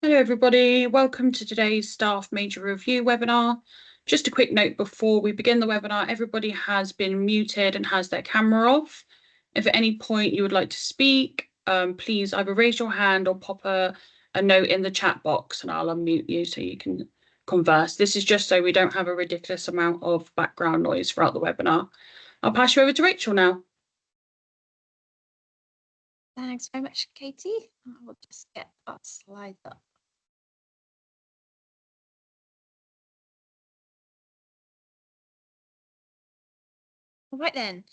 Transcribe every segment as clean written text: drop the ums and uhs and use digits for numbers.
Hello everybody, welcome to today's Staff Major Review webinar. Just a quick note before we begin the webinar, everybody has been muted and has their camera off. If at any point you would like to speak, please either raise your hand or pop a note in the chat box and I'll unmute you so you can converse. This is just so we don't have a ridiculous amount of background noise throughout the webinar. I'll pass you over to Rachel now. Thanks very much, Katie. I will just get our slides up. All right then.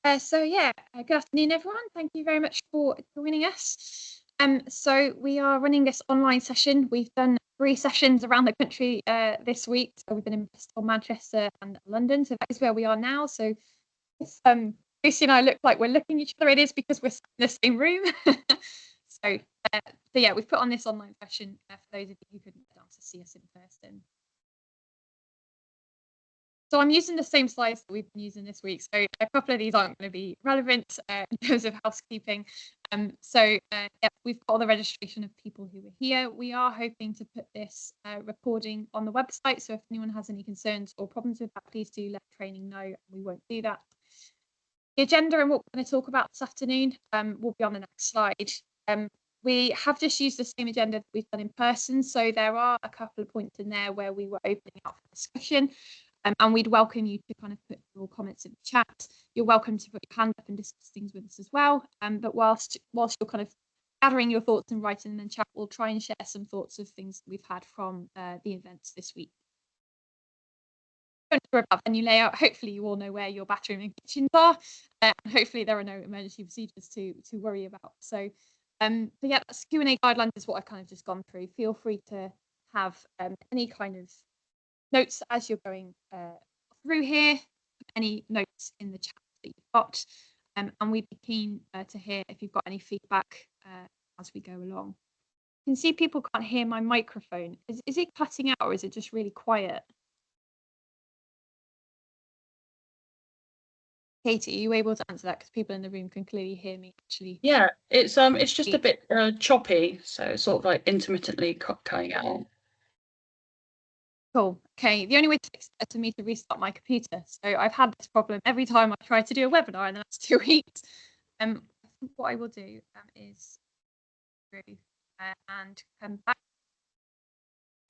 Good afternoon, everyone. Thank you very much for joining us. So we are running this online session. We've done 3 sessions around the country this week. So we've been in Bristol, Manchester, and London. So that is where we are now. So Lucy and I look like we're looking at each other. It is because we're in the same room. So yeah, we've put on this online session for those of you who couldn't get down to see us in person. So I'm using the same slides that we've been using this week. So a couple of these aren't going to be relevant in terms of housekeeping. Yeah, we've got all the registration of people who are here. We are hoping to put this recording on the website. So if anyone has any concerns or problems with that, please do let training know. We won't do that. The agenda and what we're going to talk about this afternoon will be on the next slide. We have just used the same agenda that we've done in person. So there are a couple of points in there where we were opening up for discussion. And we'd welcome you to kind of put your comments in the chat. You're welcome to put your hand up and discuss things with us as well. But whilst you're kind of gathering your thoughts and writing them in chat, we'll try and share some thoughts of things that we've had from the events this week. Don't worry about venue layout. Hopefully you all know where your bathroom and kitchens are. And hopefully there are no emergency procedures to worry about. So yeah, that's Q&A guidelines is what I've kind of just gone through. Feel free to have any kind of notes as you're going through here, any notes in the chat that you've got, and we'd be keen to hear if you've got any feedback as we go along. You can see people can't hear my microphone. Is it cutting out or is it just really quiet? Katie, are you able to answer that? Because people in the room can clearly hear me actually. Yeah, it's just a bit choppy, so it's sort of like intermittently cutting out. Cool. Okay, the only way to fix it is for me to restart my computer. So I've had this problem every time I try to do a webinar in the last 2 weeks. I think what I will do is through and come back,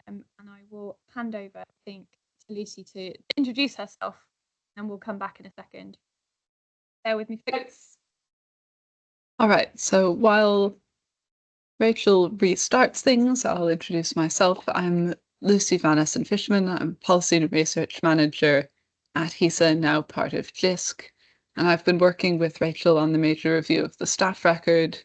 and I will hand over, I think, to Lucy to introduce herself, and we'll come back in a second. Bear with me, folks. All right, so while Rachel restarts things, I'll introduce myself. I'm Lucy Van Essen-Fishman. I'm Policy and Research Manager at HESA, now part of JISC. And I've been working with Rachel on the major review of the staff record.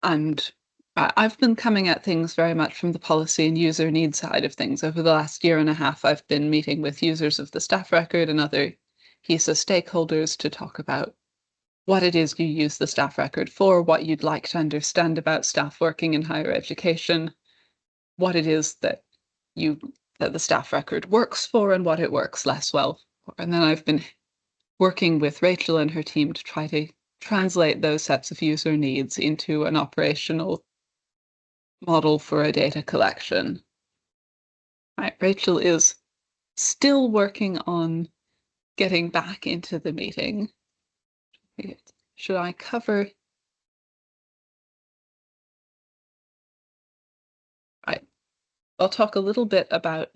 And I've been coming at things very much from the policy and user needs side of things. Over the last 1.5 years, I've been meeting with users of the staff record and other HESA stakeholders to talk about what it is you use the staff record for, what you'd like to understand about staff working in higher education, what it is that the staff record works for and what it works less well for. And then I've been working with Rachel and her team to try to translate those sets of user needs into an operational model for a data collection. Right, Rachel is still working on getting back into the meeting. Should I cover? Right. I'll talk a little bit about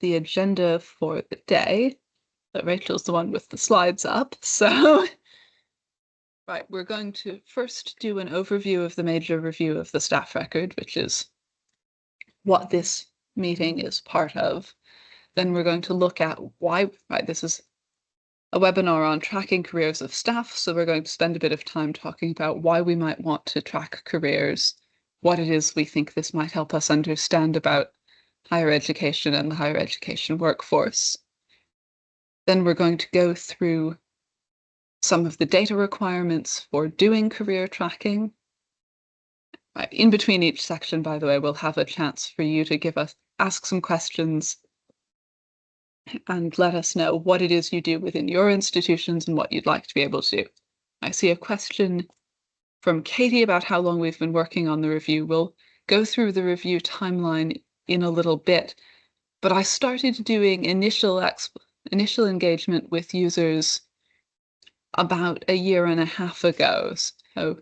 the agenda for the day. But Rachel's the one with the slides up. So, right, we're going to first do an overview of the major review of the staff record, which is what this meeting is part of. Then we're going to look at why, right, this is a webinar on tracking careers of staff. So we're going to spend a bit of time talking about why we might want to track careers, what it is we think this might help us understand about higher education and the higher education workforce. Then we're going to go through some of the data requirements for doing career tracking. In between each section, by the way, we'll have a chance for you to ask some questions and let us know what it is you do within your institutions and what you'd like to be able to do. I see a question from Katie about how long we've been working on the review. We'll go through the review timeline in a little bit, but I started doing initial engagement with users about a year and a half ago. So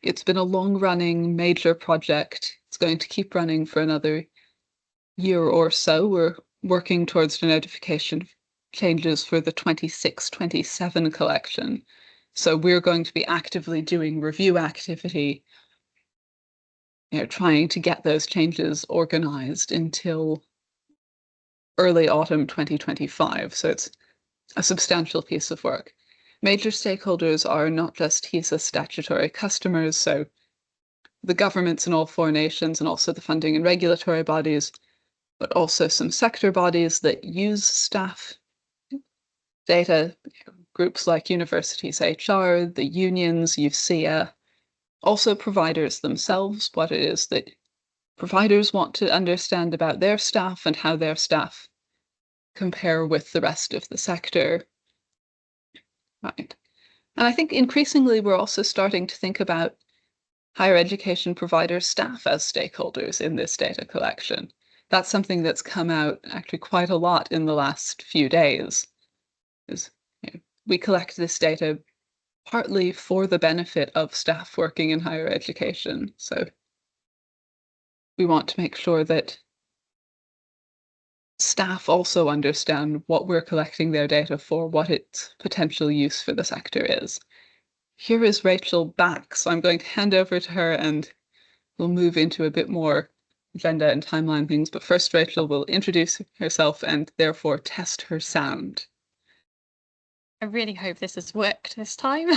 it's been a long-running major project. It's going to keep running for another year or so. We're working towards the notification changes for the 26-27 collection. So we're going to be actively doing review activity, trying to get those changes organized until early autumn 2025. So it's a substantial piece of work. Major stakeholders are not just HISA statutory customers, so the governments in all 4 nations and also the funding and regulatory bodies, but also some sector bodies that use staff data, groups like Universities HR, the unions, UCEA, also providers themselves, what it is that providers want to understand about their staff and how their staff compare with the rest of the sector. Right. And I think increasingly we're also starting to think about higher education provider staff as stakeholders in this data collection. That's something that's come out actually quite a lot in the last few days. We collect this data partly for the benefit of staff working in higher education. So we want to make sure that staff also understand what we're collecting their data for, what its potential use for the sector is. Here is Rachel back, so I'm going to hand over to her and we'll move into a bit more agenda and timeline things. But first, Rachel will introduce herself and therefore test her sound. I really hope this has worked this time.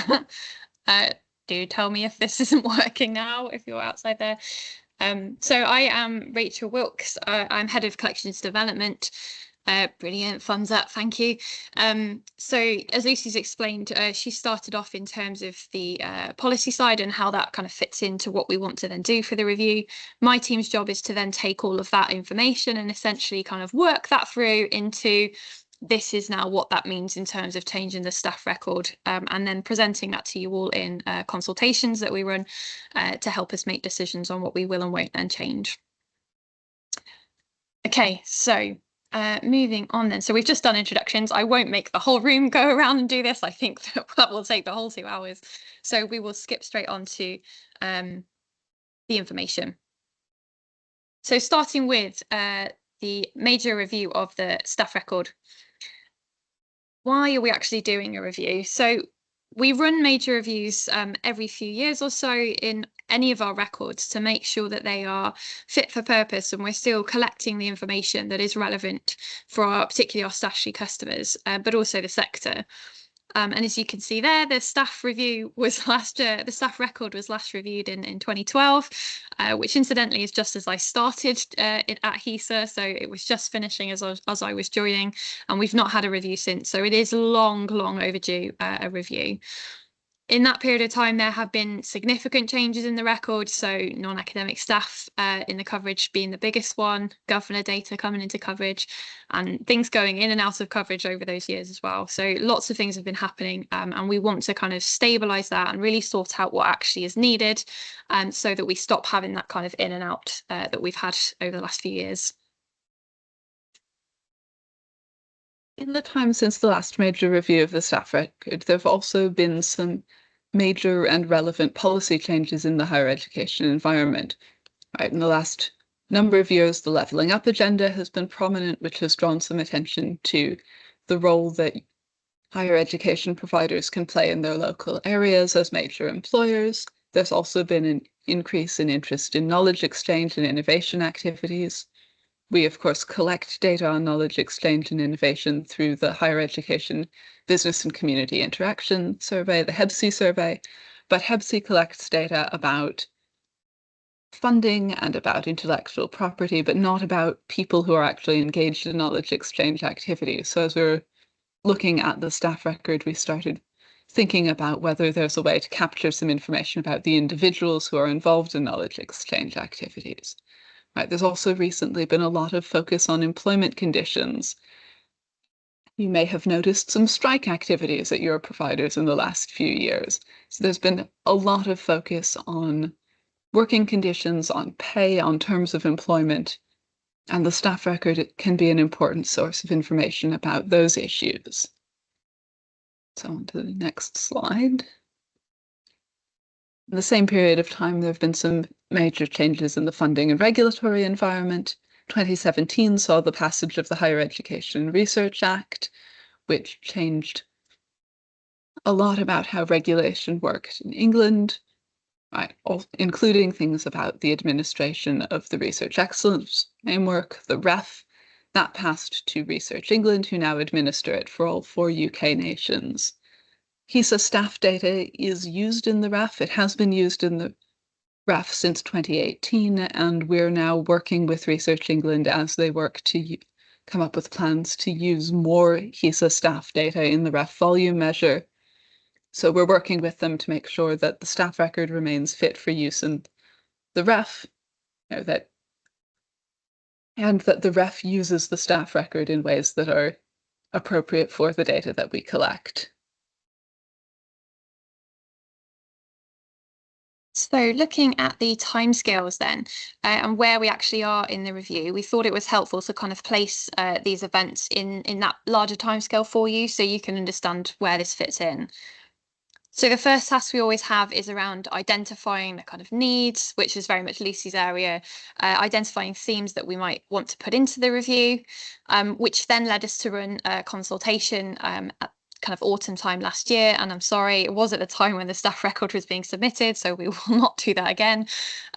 Do tell me if this isn't working now, if you're outside there. So I am Rachel Wilkes. I'm Head of Collections Development. Brilliant, thumbs up, thank you. So as Lucy's explained, she started off in terms of the policy side and how that kind of fits into what we want to then do for the review. My team's job is to then take all of that information and essentially kind of work that through into this is now what that means in terms of changing the staff record, and then presenting that to you all in consultations that we run to help us make decisions on what we will and won't then change. Okay, so moving on then. So we've just done introductions. I won't make the whole room go around and do this. I think that will take the whole 2 hours. So we will skip straight on to the information. So starting with the major review of the staff record. Why are we actually doing a review? So we run major reviews every few years or so in any of our records to make sure that they are fit for purpose and we're still collecting the information that is relevant for particularly our statutory customers, but also the sector. And as you can see there, the staff review was the staff record was last reviewed in 2012, which incidentally is just as I started at HISA. So it was just finishing as I was joining, and we've not had a review since. So it is long overdue, a review. In that period of time, there have been significant changes in the record. So non-academic staff in the coverage being the biggest one, governor data coming into coverage, and things going in and out of coverage over those years as well. So lots of things have been happening, and we want to kind of stabilize that and really sort out what actually is needed, so that we stop having that kind of in and out that we've had over the last few years. In the time since the last major review of the staff record, there have also been some major and relevant policy changes in the higher education environment. Right, in the last number of years, the levelling up agenda has been prominent, which has drawn some attention to the role that higher education providers can play in their local areas as major employers. There's also been an increase in interest in knowledge exchange and innovation activities. We, of course, collect data on knowledge exchange and innovation through the Higher Education Business and Community Interaction Survey, the HEBC survey, but HEBC collects data about funding and about intellectual property, but not about people who are actually engaged in knowledge exchange activities. So as we were looking at the staff record, we started thinking about whether there's a way to capture some information about the individuals who are involved in knowledge exchange activities. Right, there's also recently been a lot of focus on employment conditions. You may have noticed some strike activities at your providers in the last few years. So there's been a lot of focus on working conditions, on pay, on terms of employment, and the staff record can be an important source of information about those issues. So on to the next slide. In the same period of time, there have been some major changes in the funding and regulatory environment. 2017 saw the passage of the Higher Education and Research Act, which changed a lot about how regulation worked in England, right, including things about the administration of the Research Excellence Framework, the REF. That passed to Research England, who now administer it for all 4 UK nations. HESA staff data is used in the REF. It has been used in the REF since 2018, and we're now working with Research England as they work to come up with plans to use more HESA staff data in the REF volume measure. So we're working with them to make sure that the staff record remains fit for use in the REF, and that the REF uses the staff record in ways that are appropriate for the data that we collect. So looking at the timescales then, and where we actually are in the review, we thought it was helpful to kind of place these events in that larger timescale for you, so you can understand where this fits in. So the first task we always have is around identifying the kind of needs, which is very much Lucy's area, identifying themes that we might want to put into the review, which then led us to run a consultation at kind of autumn time last year. And I'm sorry, it was at the time when the staff record was being submitted, so we will not do that again.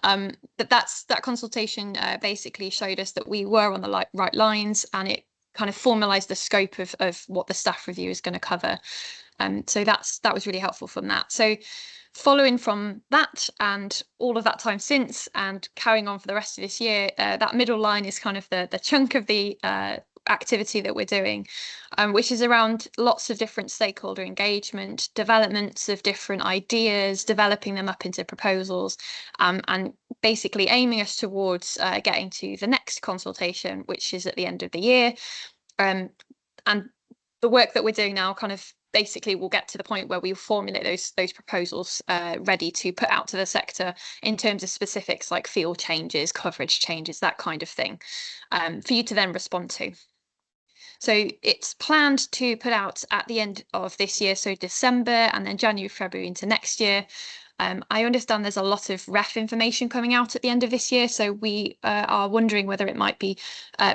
But that consultation basically showed us that we were on the right lines, and it kind of formalized the scope of what the staff review is going to cover. So that was really helpful from that. So following from that and all of that time since and carrying on for the rest of this year, that middle line is kind of the chunk of the activity that we're doing, which is around lots of different stakeholder engagement, developments of different ideas, developing them up into proposals, and basically aiming us towards getting to the next consultation, which is at the end of the year. And the work that we're doing now kind of basically we'll get to the point where we formulate those proposals ready to put out to the sector in terms of specifics like field changes, coverage changes, that kind of thing, for you to then respond to. So it's planned to put out at the end of this year, so December, and then January, February into next year. I understand there's a lot of REF information coming out at the end of this year, so we are wondering whether it might be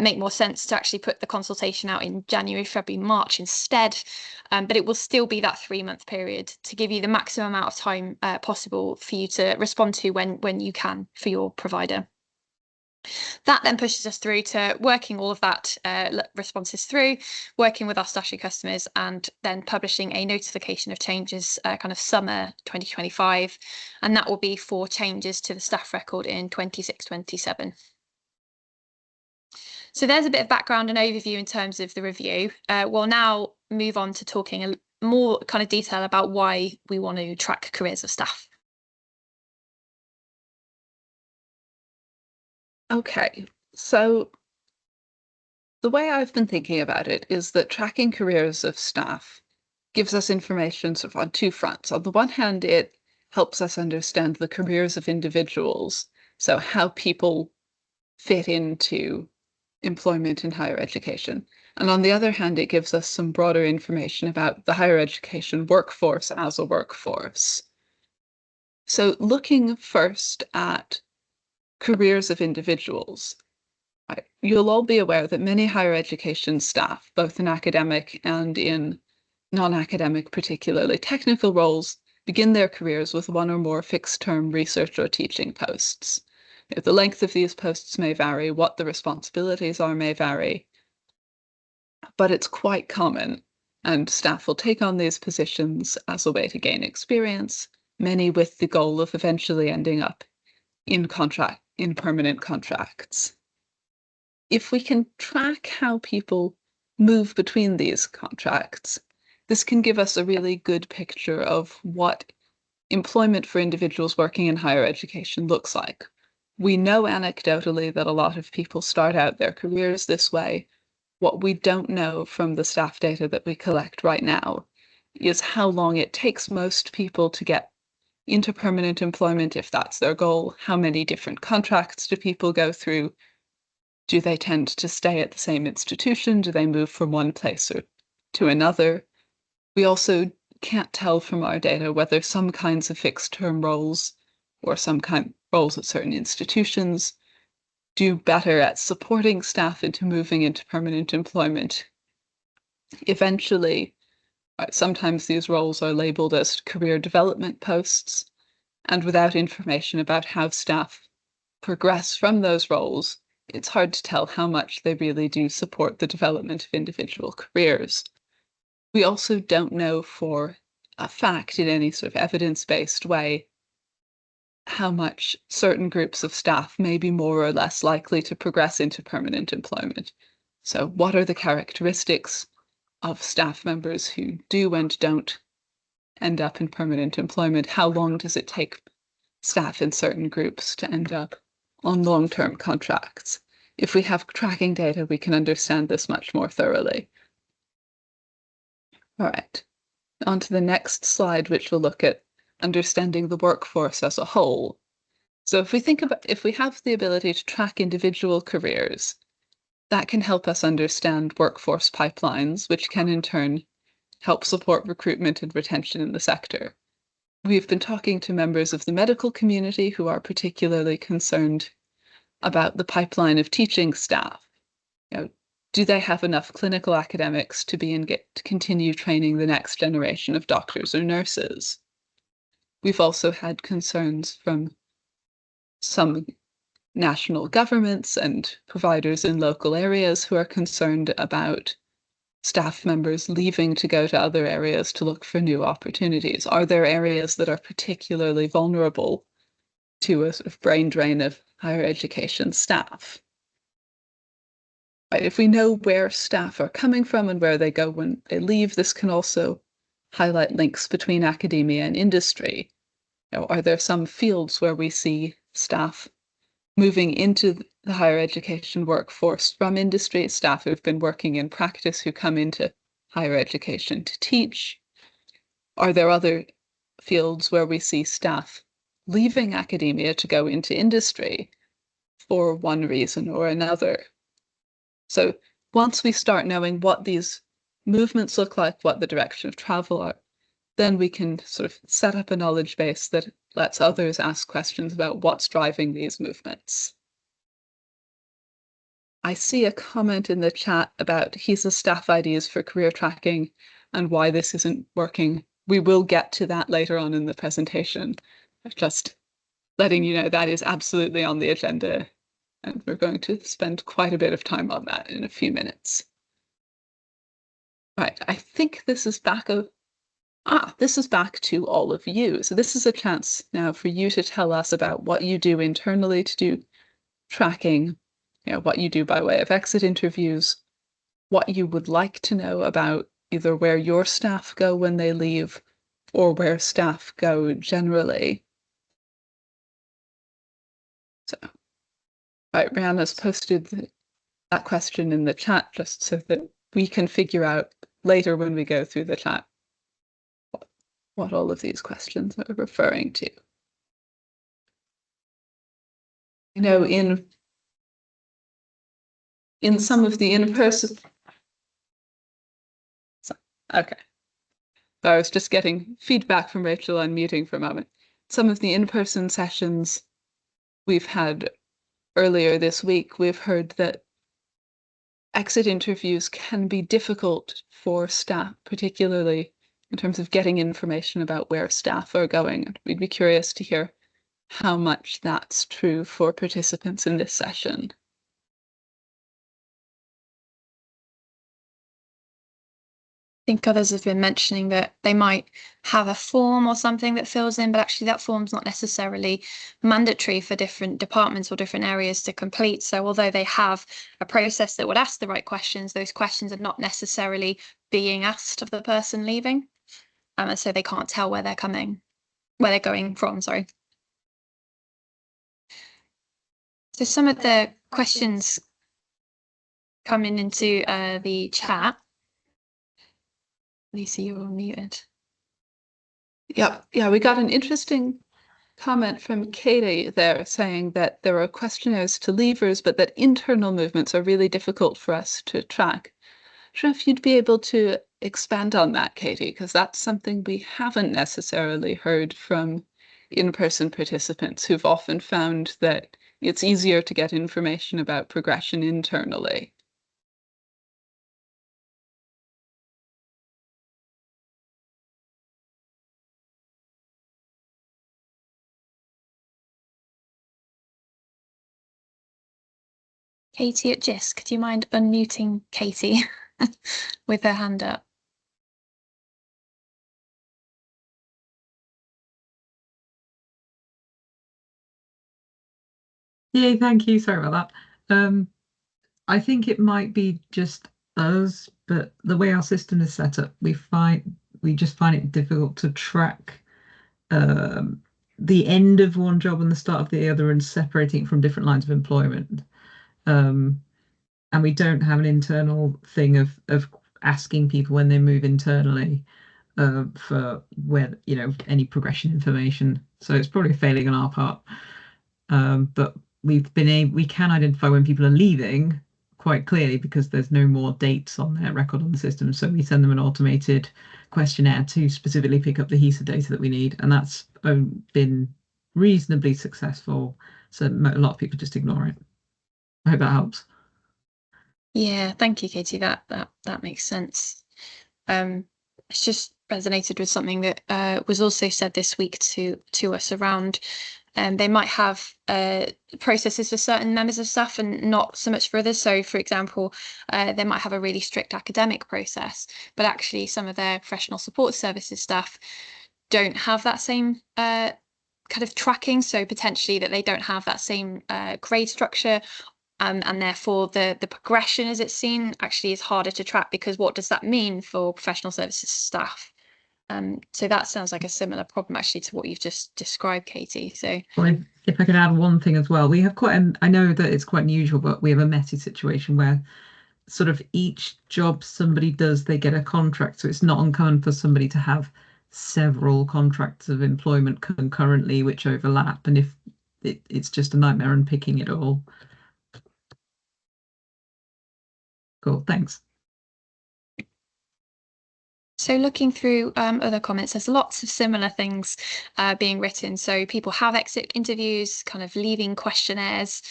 make more sense to actually put the consultation out in January, February, March instead. But it will still be that 3-month period to give you the maximum amount of time possible for you to respond to when you can for your provider. That then pushes us through to working all of that responses through, working with our statutory customers, and then publishing a notification of changes kind of summer 2025. And that will be for changes to the staff record in 26-27. So there's a bit of background and overview in terms of the review. We'll now move on to talking a more kind of detail about why we want to track careers of staff. Okay, so the way I've been thinking about it is that tracking careers of staff gives us information sort of on 2 fronts. On the one hand, it helps us understand the careers of individuals, so how people fit into employment in higher education. And on the other hand, it gives us some broader information about the higher education workforce as a workforce. So looking first at careers of individuals, right, you'll all be aware that many higher education staff, both in academic and in non-academic, particularly technical roles, begin their careers with 1 or more fixed-term research or teaching posts. The length of these posts may vary, what the responsibilities are may vary, but it's quite common, and staff will take on these positions as a way to gain experience, many with the goal of eventually ending up in permanent contracts. If we can track how people move between these contracts, this can give us a really good picture of what employment for individuals working in higher education looks like. We know anecdotally that a lot of people start out their careers this way. What we don't know from the staff data that we collect right now is how long it takes most people to get into permanent employment if that's their goal? How many different contracts do people go through? Do they tend to stay at the same institution? Do they move from one place or to another? We also can't tell from our data whether some kinds of fixed-term roles or some kind roles at certain institutions do better at supporting staff into moving into permanent employment. Eventually, sometimes these roles are labeled as career development posts, and without information about how staff progress from those roles, it's hard to tell how much they really do support the development of individual careers. We also don't know for a fact in any sort of evidence-based way how much certain groups of staff may be more or less likely to progress into permanent employment. So what are the characteristics of staff members who do and don't end up in permanent employment? How long does it take staff in certain groups to end up on long-term contracts? If we have tracking data, we can understand this much more thoroughly. All right, on to the next slide, which will look at understanding the workforce as a whole. So if we have the ability to track individual careers, that can help us understand workforce pipelines, which can in turn help support recruitment and retention in the sector. We've been talking to members of the medical community who are particularly concerned about the pipeline of teaching staff. Do they have enough clinical academics to continue training the next generation of doctors or nurses? We've also had concerns from some national governments and providers in local areas who are concerned about staff members leaving to go to other areas to look for new opportunities. Are there areas that are particularly vulnerable to a sort of brain drain of higher education staff? Right, if we know where staff are coming from and where they go when they leave, this can also highlight links between academia and industry. Are there some fields where we see staff moving into the higher education workforce from industry, staff who've been working in practice who come into higher education to teach? Are there other fields where we see staff leaving academia to go into industry for one reason or another? So once we start knowing what these movements look like, what the direction of travel are, then we can sort of set up a knowledge base that lets others ask questions about what's driving these movements. I see a comment in the chat about HESA staff IDs for career tracking and why this isn't working. We will get to that later on in the presentation. Just letting you know that is absolutely on the agenda, and we're going to spend quite a bit of time on that in a few minutes. Right, I think this is back this is back to all of you. So this is a chance now for you to tell us about what you do internally to do tracking, what you do by way of exit interviews, what you would like to know about either where your staff go when they leave or where staff go generally. So, right, Rihanna's posted that question in the chat just so that we can figure out later when we go through the chat what all of these questions are referring to. In some of the in-person... Okay. So I was just getting feedback from Rachel on muting for a moment. Some of the in-person sessions we've had earlier this week, we've heard that exit interviews can be difficult for staff, particularly in terms of getting information about where staff are going. We'd be curious to hear how much that's true for participants in this session. I think others have been mentioning that they might have a form or something that fills in, but actually that form's not necessarily mandatory for different departments or different areas to complete. So although they have a process that would ask the right questions, those questions are not necessarily being asked of the person leaving. And so they can't tell where they're going from, sorry. So some of the questions coming into the chat. Lisa, you're muted. Yep. Yeah, we got an interesting comment from Katie there saying that there are questionnaires to leavers, but that internal movements are really difficult for us to track. I don't know if you'd be able to expand on that, Katie, because that's something we haven't necessarily heard from in-person participants who've often found that it's easier to get information about progression internally. Katie at JISC, do you mind unmuting Katie with her hand up? Yeah, thank you. Sorry about that. I think it might be just us, but the way our system is set up, we just find it difficult to track the end of one job and the start of the other and separating it from different lines of employment. And we don't have an internal thing of asking people when they move internally for where, any progression information. So it's probably a failing on our part. But we can identify when people are leaving quite clearly because there's no more dates on their record on the system. So we send them an automated questionnaire to specifically pick up the HESA data that we need, and that's been reasonably successful. So a lot of people just ignore it. I hope that helps. Yeah, thank you, Katie. That makes sense. It's just resonated with something that was also said this week to us around they might have processes for certain members of staff and not so much for others. So, for example, they might have a really strict academic process, but actually some of their professional support services staff don't have that same kind of tracking. So potentially that they don't have that same grade structure. And therefore the progression as it's seen actually is harder to track, because what does that mean for professional services staff? So that sounds like a similar problem actually to what you've just described, Katie. So Well, if I could add one thing as well, we have I know that it's quite unusual, but we have a messy situation where sort of each job somebody does, they get a contract. So it's not uncommon for somebody to have several contracts of employment concurrently which overlap. And if it's just a nightmare unpicking it all. Cool, thanks. So looking through other comments, there's lots of similar things being written. So people have exit interviews, kind of leaving questionnaires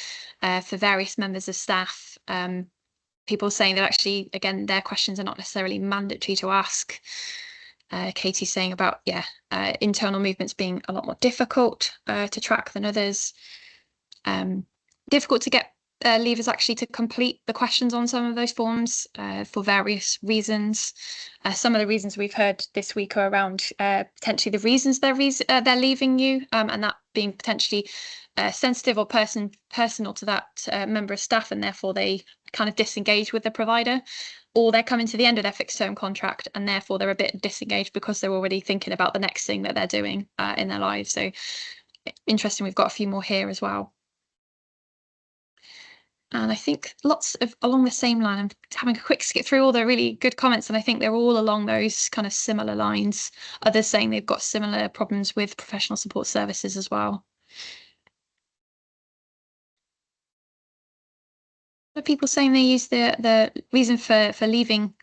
for various members of staff. People saying that actually, again, their questions are not necessarily mandatory to ask. Katie's saying about, internal movements being a lot more difficult to track than others. Difficult to get leavers actually to complete the questions on some of those forms for various reasons. Some of the reasons we've heard this week are around potentially the reasons they're leaving you, and that being potentially sensitive or personal to that member of staff, and therefore they kind of disengage with the provider, or they're coming to the end of their fixed term contract and therefore they're a bit disengaged because they're already thinking about the next thing that they're doing in their lives. So interesting, we've got a few more here as well. And I think lots of along the same line. I'm having a quick skip through all the really good comments, and I think they're all along those kind of similar lines. Others saying they've got similar problems with professional support services as well. People saying they use the reason for leaving,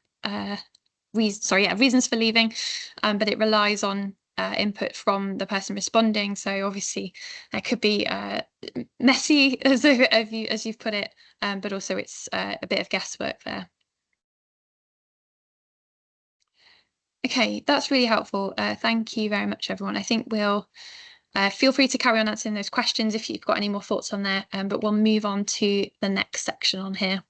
reasons for leaving, but it relies on input from the person responding. So obviously that could be messy as you've put it, but also it's a bit of guesswork there. Okay, that's really helpful. Thank you very much, everyone. I think we'll feel free to carry on answering those questions if you've got any more thoughts on there, but we'll move on to the next section on here.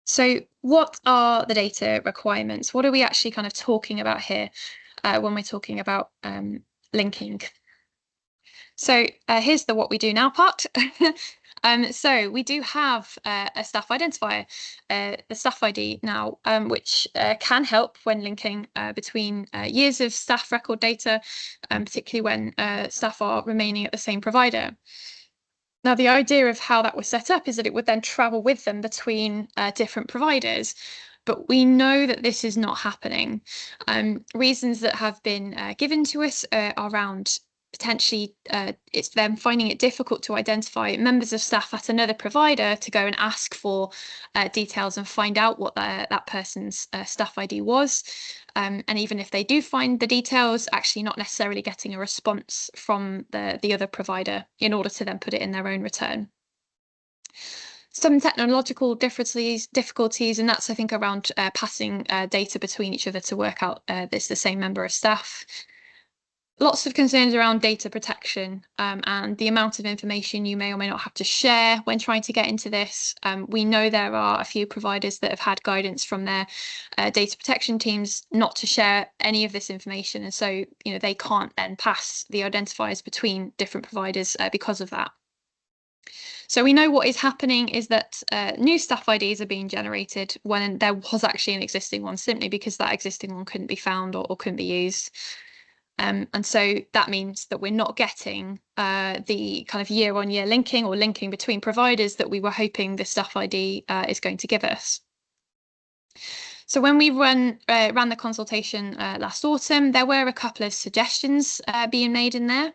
So what are the data requirements? What are we actually kind of talking about here when we're talking about linking? So here's the what we do now part. So we do have a staff identifier, the staff ID now, which can help when linking between years of staff record data, particularly when staff are remaining at the same provider. Now, the idea of how that was set up is that it would then travel with them between different providers. But we know that this is not happening. Reasons that have been given to us are around potentially it's them finding it difficult to identify members of staff at another provider to go and ask for details and find out what that person's staff ID was. And even if they do find the details, actually not necessarily getting a response from the other provider in order to then put it in their own return. Some technological difficulties, and that's, I think, around passing data between each other to work out it's the same member of staff. Lots of concerns around data protection and the amount of information you may or may not have to share when trying to get into this. We know there are a few providers that have had guidance from their data protection teams not to share any of this information, and so they can't then pass the identifiers between different providers because of that. So we know what is happening is that new staff IDs are being generated when there was actually an existing one, simply because that existing one couldn't be found or couldn't be used. And so that means that we're not getting the kind of year-on-year linking or linking between providers that we were hoping the staff ID is going to give us. So when we ran the consultation last autumn, there were a couple of suggestions being made in there.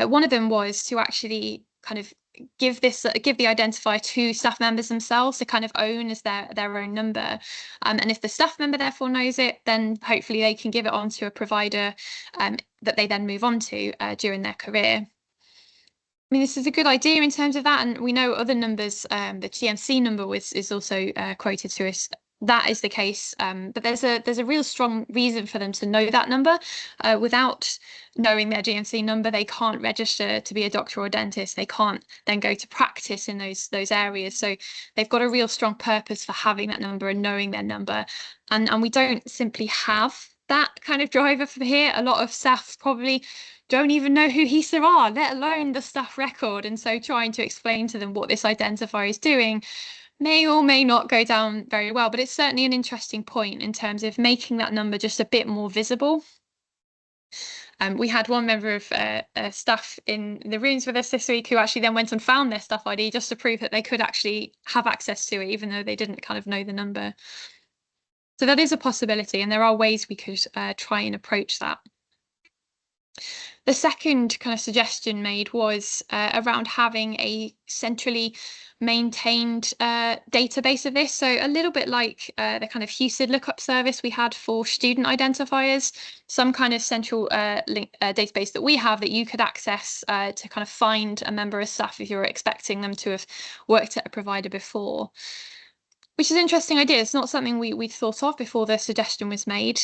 One of them was to actually kind of give the identifier to staff members themselves to kind of own as their own number, and if the staff member therefore knows it, then hopefully they can give it on to a provider that they then move on to during their career. I mean, this is a good idea in terms of that, and we know other numbers, the GMC number is also quoted to us. That is the case, but there's a real strong reason for them to know that number. Without knowing their GMC number, they can't register to be a doctor or dentist. They can't then go to practice in those areas. So they've got a real strong purpose for having that number and knowing their number. And we don't simply have that kind of driver from here. A lot of staff probably don't even know who HESA are, let alone the staff record. And so trying to explain to them what this identifier is doing may or may not go down very well, but it's certainly an interesting point in terms of making that number just a bit more visible. We had one member of staff in the rooms with us this week who actually then went and found their staff ID just to prove that they could actually have access to it, even though they didn't kind of know the number. So that is a possibility, and there are ways we could try and approach that. The second kind of suggestion made was around having a centrally maintained database of this. So a little bit like the kind of HUSID lookup service we had for student identifiers, some kind of central database that we have that you could access to kind of find a member of staff if you're expecting them to have worked at a provider before. Which is an interesting idea. It's not something we'd thought of before the suggestion was made.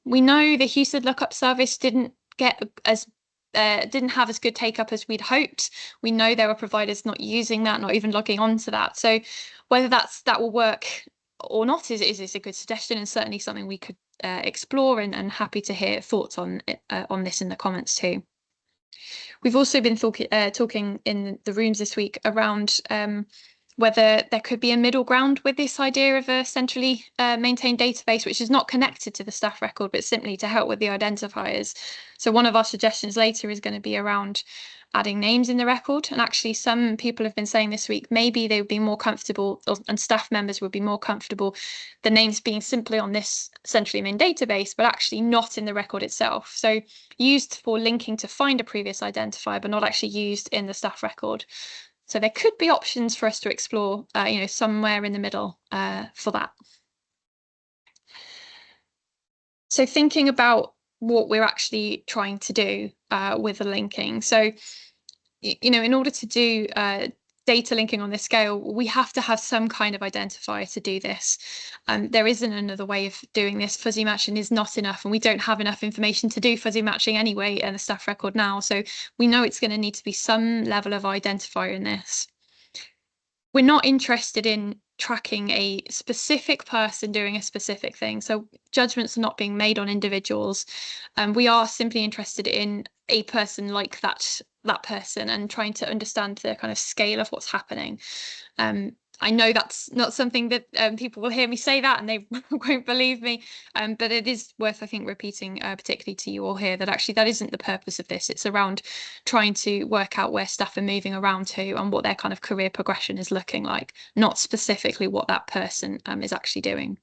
We know the HUSID lookup service didn't have as good take up as we'd hoped. We know there are providers not using that, not even logging on to that. So whether that will work or not is a good suggestion, and certainly something we could explore, and happy to hear thoughts on this in the comments too. We've also been talking in the rooms this week around whether there could be a middle ground with this idea of a centrally maintained database, which is not connected to the staff record, but simply to help with the identifiers. So one of our suggestions later is going to be around adding names in the record. And actually some people have been saying this week, maybe they would be more comfortable, and staff members would be more comfortable, the names being simply on this centrally maintained database, but actually not in the record itself. So used for linking to find a previous identifier, but not actually used in the staff record. So there could be options for us to explore, somewhere in the middle for that. So thinking about what we're actually trying to do with the linking. So, in order to do data linking on this scale, we have to have some kind of identifier to do this. There isn't another way of doing this. Fuzzy matching is not enough, and we don't have enough information to do fuzzy matching anyway in the staff record now. So we know it's going to need to be some level of identifier in this. We're not interested in tracking a specific person doing a specific thing. So judgments are not being made on individuals. We are simply interested in a person like that person and trying to understand the kind of scale of what's happening. I know that's not something that people will hear me say that and they won't believe me, but it is worth, I think, repeating, particularly to you all here, that actually that isn't the purpose of this. It's around trying to work out where staff are moving around to and what their kind of career progression is looking like, not specifically what that person is actually doing.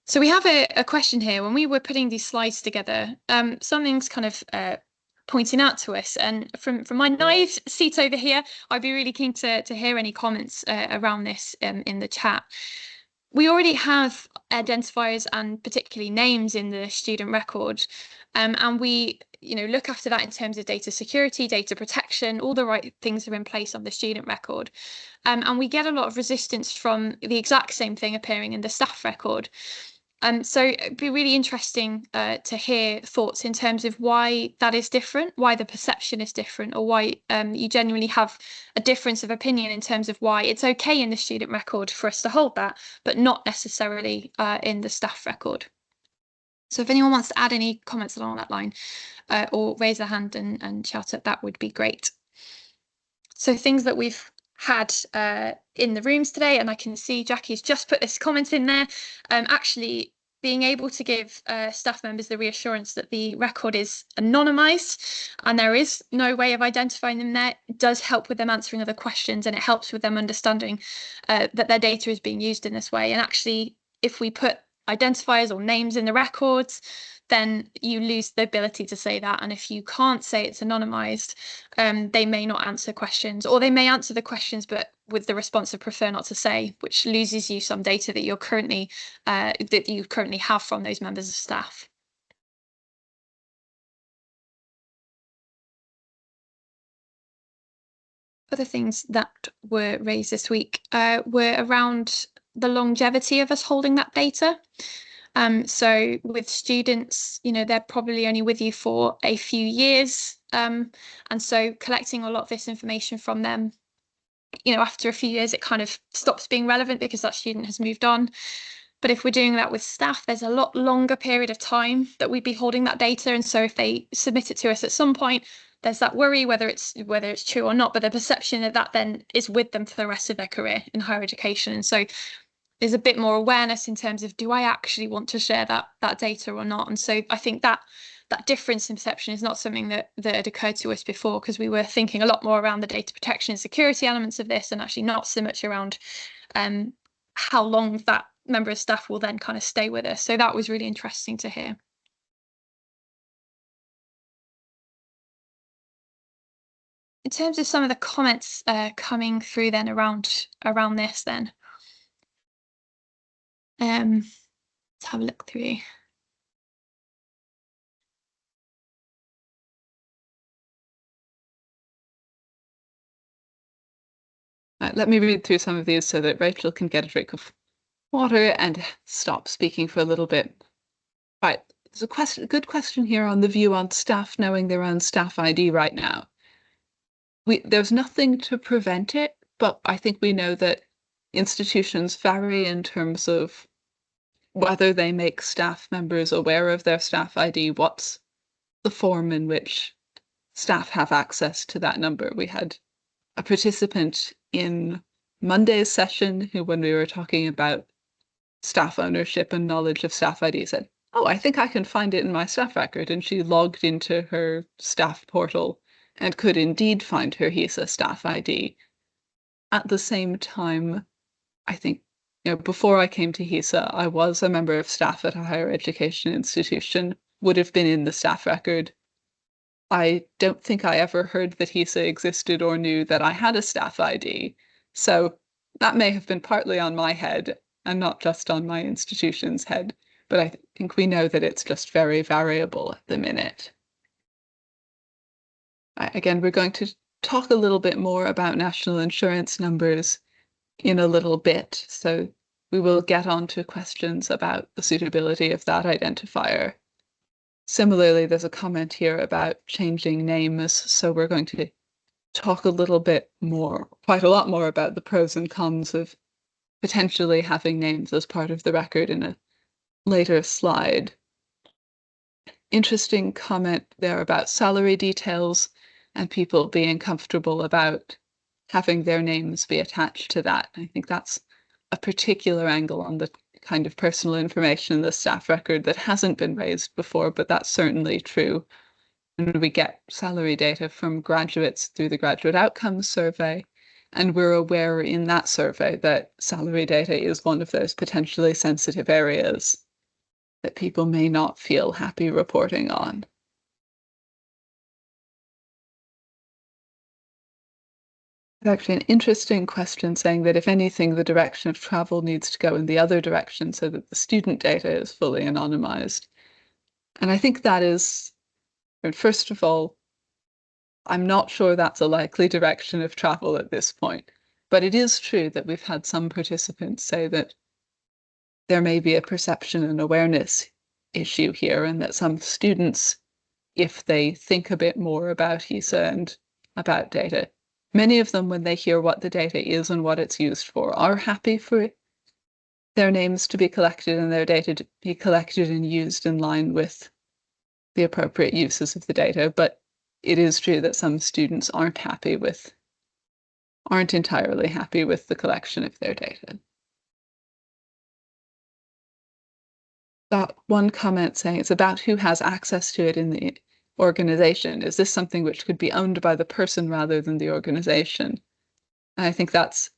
So we have a question here. When we were putting these slides together, something's kind of pointing out to us. And from my naive seat over here, I'd be really keen to hear any comments around this in the chat. We already have identifiers and particularly names in the student record, and we look after that in terms of data security, data protection, all the right things are in place on the student record. And we get a lot of resistance from the exact same thing appearing in the staff record. So it'd be really interesting to hear thoughts in terms of why that is different, why the perception is different, or why you genuinely have a difference of opinion in terms of why it's okay in the student record for us to hold that, but not necessarily in the staff record. So if anyone wants to add any comments along that line or raise their hand and shout it, that would be great. So things that we've had in the rooms today, and I can see Jackie's just put this comment in there, actually being able to give staff members the reassurance that the record is anonymized and there is no way of identifying them there does help with them answering other questions, and it helps with them understanding that their data is being used in this way. And actually, if we put identifiers or names in the records, then you lose the ability to say that. And if you can't say it's anonymized, they may not answer questions, or they may answer the questions but with the response of prefer not to say, which loses you some data that you currently have from those members of staff. Other things that were raised this week were around the longevity of us holding that data. So with students, they're probably only with you for a few years. And so collecting a lot of this information from them, after a few years, it kind of stops being relevant because that student has moved on. But if we're doing that with staff, there's a lot longer period of time that we'd be holding that data. And so if they submit it to us at some point, there's that worry whether it's true or not, but the perception that then is with them for the rest of their career in higher education. And so there's a bit more awareness in terms of, do I actually want to share that data or not? And so I think that difference in perception is not something that had occurred to us before, because we were thinking a lot more around the data protection and security elements of this, and actually not so much around how long that member of staff will then kind of stay with us. So that was really interesting to hear. In terms of some of the comments coming through then around this then. Let's have a look through. Let me read through some of these so that Rachel can get a drink of water and stop speaking for a little bit. Right, there's a good question here on the view on staff knowing their own staff ID right now. There's nothing to prevent it, but I think we know that institutions vary in terms of whether they make staff members aware of their staff ID, what's the form in which staff have access to that number. We had a participant in Monday's session who, when we were talking about staff ownership and knowledge of staff ID, said, "Oh, I think I can find it in my staff record." And she logged into her staff portal and could indeed find her HESA staff ID. At the same time, I think, before I came to HESA, I was a member of staff at a higher education institution, would have been in the staff record. I don't think I ever heard that HESA existed or knew that I had a staff ID. So that may have been partly on my head and not just on my institution's head. But I think we know that it's just very variable at the minute. Again, we're going to talk a little bit more about national insurance numbers in a little bit. So we will get on to questions about the suitability of that identifier. Similarly, there's a comment here about changing names. So we're going to talk a little bit more, quite a lot more, about the pros and cons of potentially having names as part of the record in a later slide. Interesting comment there about salary details and people being comfortable about having their names be attached to that. I think that's a particular angle on the kind of personal information in the staff record that hasn't been raised before, but that's certainly true. And we get salary data from graduates through the Graduate Outcomes Survey. And we're aware in that survey that salary data is one of those potentially sensitive areas that people may not feel happy reporting on. There's actually an interesting question saying that if anything, the direction of travel needs to go in the other direction so that the student data is fully anonymized. And I think that is, first of all, I'm not sure that's a likely direction of travel at this point. But it is true that we've had some participants say that there may be a perception and awareness issue here, and that some students, if they think a bit more about HESA and about data, many of them, when they hear what the data is and what it's used for, are happy for their names to be collected and their data to be collected and used in line with the appropriate uses of the data. But it is true that some students aren't entirely happy with the collection of their data. Got one comment saying it's about who has access to it in the organization. Is this something which could be owned by the person rather than the organization? And I think that's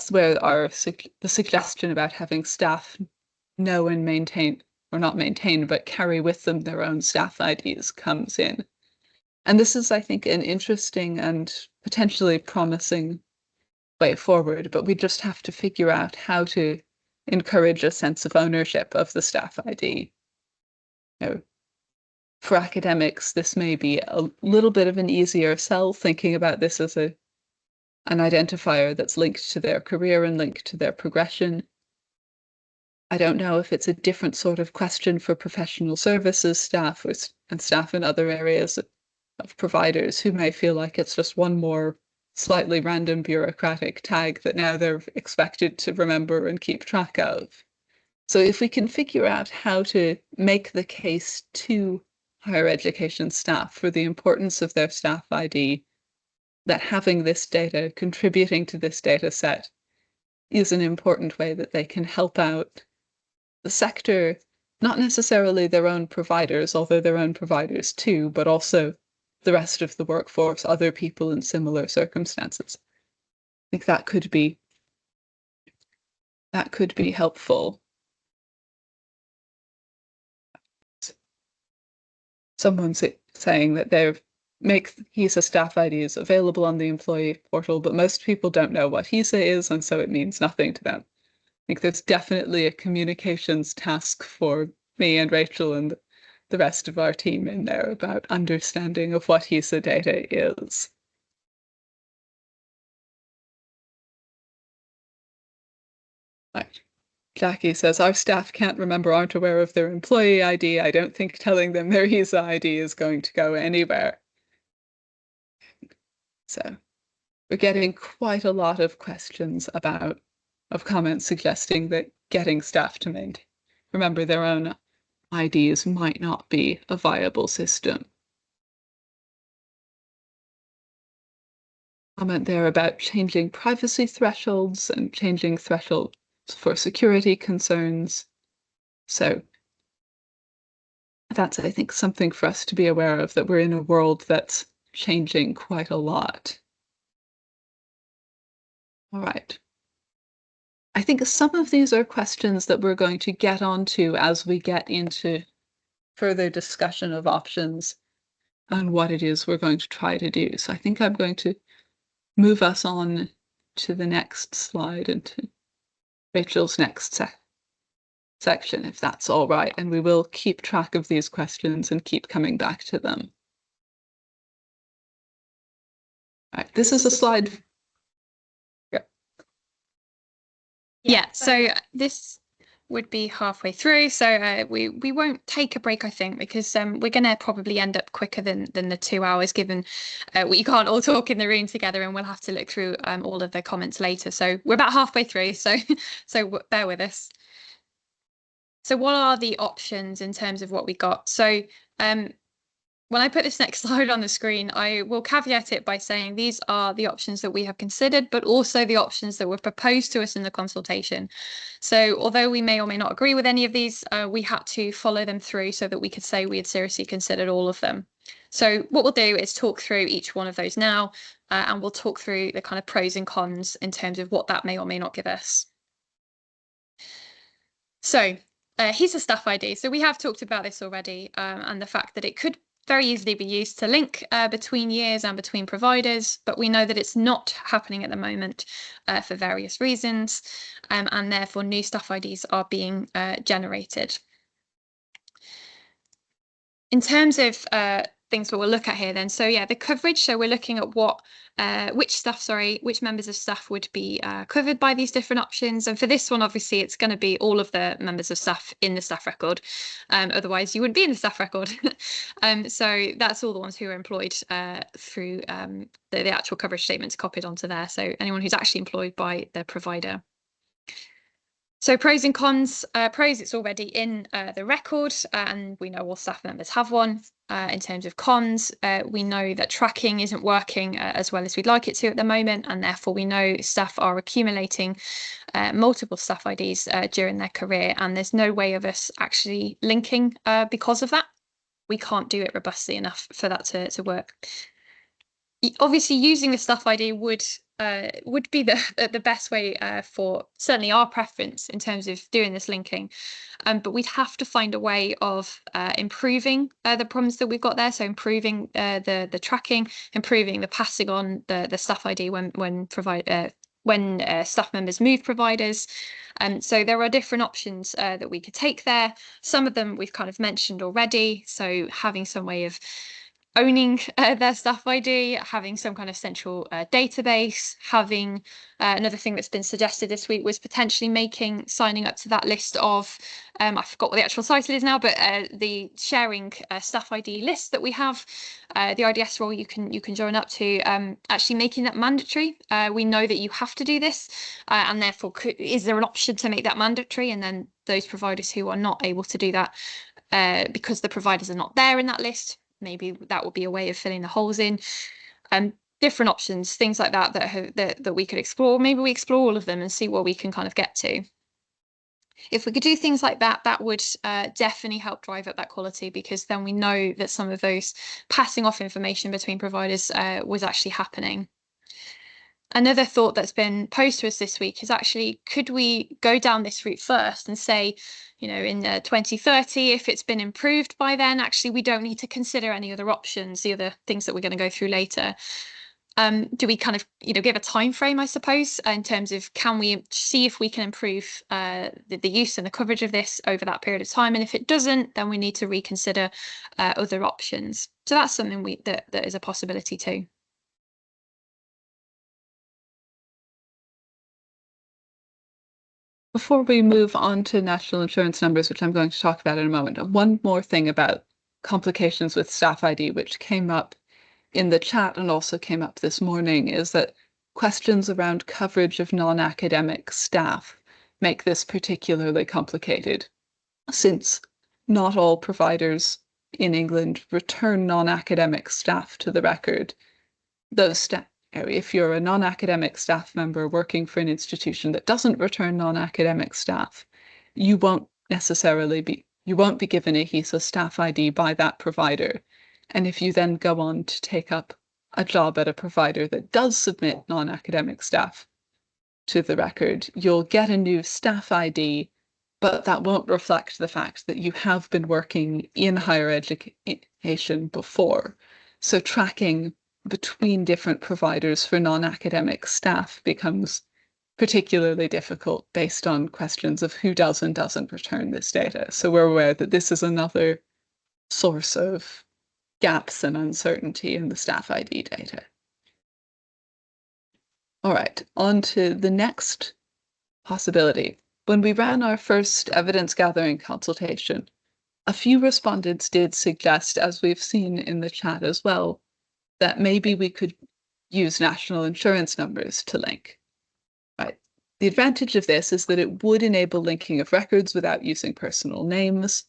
where the suggestion about having staff know and maintain, or not maintain, but carry with them their own staff IDs comes in. And this is, I think, an interesting and potentially promising way forward, but we just have to figure out how to encourage a sense of ownership of the staff ID. For academics, this may be a little bit of an easier sell, thinking about this as an identifier that's linked to their career and linked to their progression. I don't know if it's a different sort of question for professional services staff and staff in other areas of providers who may feel like it's just one more slightly random bureaucratic tag that now they're expected to remember and keep track of. So if we can figure out how to make the case to higher education staff for the importance of their staff ID, that having this data, contributing to this data set, is an important way that they can help out the sector, not necessarily their own providers, although their own providers too, but also the rest of the workforce, other people in similar circumstances. I think that could be helpful. Someone's saying that they make HESA staff IDs available on the employee portal, but most people don't know what HESA is, and so it means nothing to them. I think there's definitely a communications task for me and Rachel and the rest of our team in there about understanding of what HESA data is. Right. Jackie says, our staff can't remember, aren't aware of their employee ID. I don't think telling them their HESA ID is going to go anywhere. So we're getting quite a lot of questions of comments suggesting that getting staff to remember their own IDs might not be a viable system. Comment there about changing privacy thresholds and changing thresholds for security concerns. So that's, I think, something for us to be aware of, that we're in a world that's changing quite a lot. All right. I think some of these are questions that we're going to get onto as we get into further discussion of options and what it is we're going to try to do. So I think I'm going to move us on to the next slide and to Rachel's next section, if that's all right. And we will keep track of these questions and keep coming back to them. All right, this is a slide. Yeah, so this would be halfway through, so we won't take a break, I think, because we're going to probably end up quicker than the 2 hours, given we can't all talk in the room together, and we'll have to look through all of the comments later. So we're about halfway through, so bear with us. So what are the options in terms of what we got? So when I put this next slide on the screen, I will caveat it by saying these are the options that we have considered, but also the options that were proposed to us in the consultation. So although we may or may not agree with any of these, we had to follow them through so that we could say we had seriously considered all of them. So what we'll do is talk through each one of those now, and we'll talk through the kind of pros and cons in terms of what that may or may not give us. So here's a staff ID. So we have talked about this already, and the fact that it could very easily be used to link between years and between providers, but we know that it's not happening at the moment for various reasons, and therefore new staff IDs are being generated. In terms of things that we'll look at here then, so yeah, the coverage, so we're looking at what which members of staff would be covered by these different options. And for this one, obviously, it's going to be all of the members of staff in the staff record. Otherwise, you wouldn't be in the staff record. So that's all the ones who are employed through the actual coverage statements copied onto there. So anyone who's actually employed by the provider. So pros and cons. Pros, it's already in the record, and we know all staff members have one. In terms of cons, we know that tracking isn't working as well as we'd like it to at the moment, and therefore we know staff are accumulating multiple staff IDs during their career, and there's no way of us actually linking because of that. We can't do it robustly enough for that to work. Obviously, using a staff ID would be the best way for certainly our preference in terms of doing this linking, but we'd have to find a way of improving the problems that we've got there. So improving the tracking, improving the passing on the staff ID when staff members move providers. So there are different options that we could take there. Some of them we've kind of mentioned already. So having some way of owning their staff ID, having some kind of central database, having another thing that's been suggested this week was potentially signing up to that list of, I forgot what the actual title is now, but the sharing staff ID list that we have, the IDS role you can join up to, actually making that mandatory. We know that you have to do this, and therefore is there an option to make that mandatory? And then those providers who are not able to do that because the providers are not there in that list, maybe that would be a way of filling the holes in. Different options, things like that that we could explore. Maybe we explore all of them and see what we can kind of get to. If we could do things like that, that would definitely help drive up that quality, because then we know that some of those passing off information between providers was actually happening. Another thought that's been posed to us this week is actually, could we go down this route first and say, you know, in 2030, if it's been improved by then, actually, we don't need to consider any other options, the other things that we're going to go through later. Do we kind of, give a time frame, I suppose, in terms of can we see if we can improve the use and the coverage of this over that period of time? And if it doesn't, then we need to reconsider other options. So that's something that is a possibility too. Before we move on to national insurance numbers, which I'm going to talk about in a moment, one more thing about complications with staff ID, which came up in the chat and also came up this morning, is that questions around coverage of non-academic staff make this particularly complicated, since not all providers in England return non-academic staff to the record. Those staff, if you're a non-academic staff member working for an institution that doesn't return non-academic staff, you won't be given a HESA staff ID by that provider. And if you then go on to take up a job at a provider that does submit non-academic staff to the record, you'll get a new staff ID, but that won't reflect the fact that you have been working in higher education before. So tracking between different providers for non-academic staff becomes particularly difficult based on questions of who does and doesn't return this data. So we're aware that this is another source of gaps and uncertainty in the staff ID data. All right, on to the next possibility. When we ran our first evidence gathering consultation, a few respondents did suggest, as we've seen in the chat as well, that maybe we could use national insurance numbers to link. Right. The advantage of this is that it would enable linking of records without using personal names.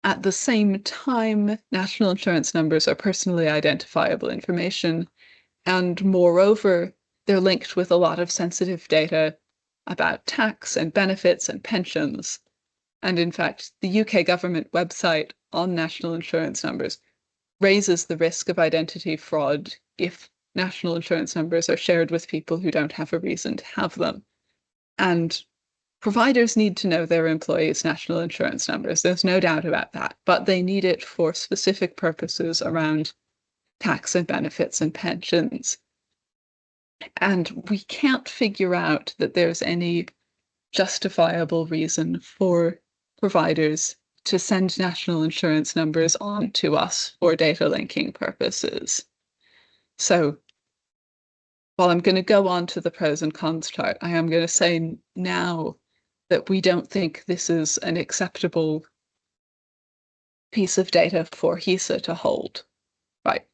At the same time, national insurance numbers are personally identifiable information, and moreover, they're linked with a lot of sensitive data about tax and benefits and pensions. And in fact, the UK government website on national insurance numbers raises the risk of identity fraud if national insurance numbers are shared with people who don't have a reason to have them. And providers need to know their employees' national insurance numbers. There's no doubt about that, but they need it for specific purposes around tax and benefits and pensions. And we can't figure out that there's any justifiable reason for providers to send national insurance numbers on to us for data linking purposes. So while I'm going to go on to the pros and cons chart, I am going to say now that we don't think this is an acceptable piece of data for HISA to hold. Right.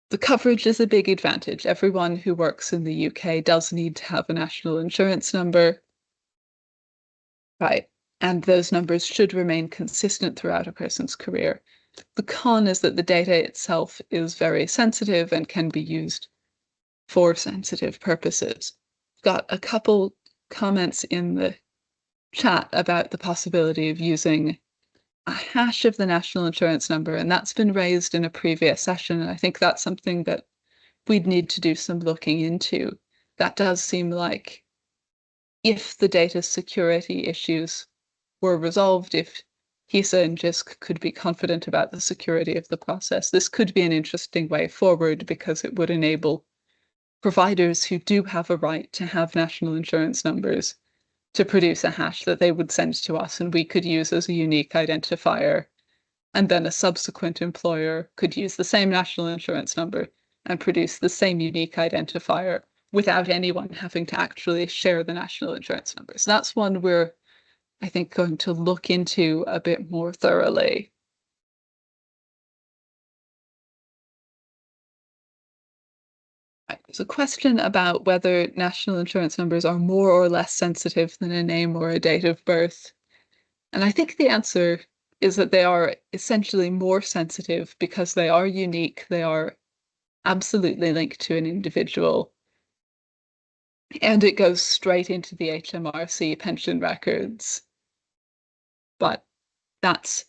The coverage is a big advantage. Everyone who works in the UK does need to have a national insurance number. Right. And those numbers should remain consistent throughout a person's career. The con is that the data itself is very sensitive and can be used for sensitive purposes. Got a couple comments in the chat about the possibility of using a hash of the national insurance number, and that's been raised in a previous session. And I think that's something that we'd need to do some looking into. That does seem like if the data security issues were resolved, if HISA and JISC could be confident about the security of the process, this could be an interesting way forward because it would enable providers who do have a right to have national insurance numbers to produce a hash that they would send to us and we could use as a unique identifier. And then a subsequent employer could use the same national insurance number and produce the same unique identifier without anyone having to actually share the national insurance number. So that's one we're, I think, going to look into a bit more thoroughly. There's a question about whether national insurance numbers are more or less sensitive than a name or a date of birth. And I think the answer is that they are essentially more sensitive because they are unique. They are absolutely linked to an individual. And it goes straight into the HMRC pension records. But that's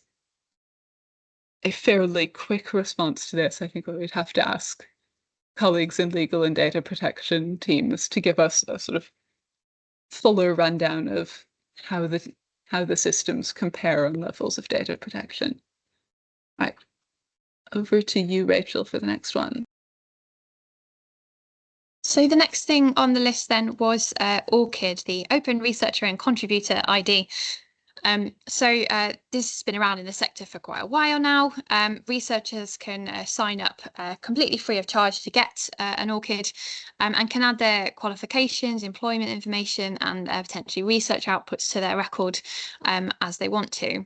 a fairly quick response to this. I think we'd have to ask colleagues in legal and data protection teams to give us a sort of fuller rundown of how the systems compare on levels of data protection. Right, over to you, Rachel, for the next one. So the next thing on the list then was ORCID, the Open Researcher and Contributor ID. This has been around in the sector for quite a while now. Researchers can sign up completely free of charge to get an ORCID and can add their qualifications, employment information, and potentially research outputs to their record as they want to.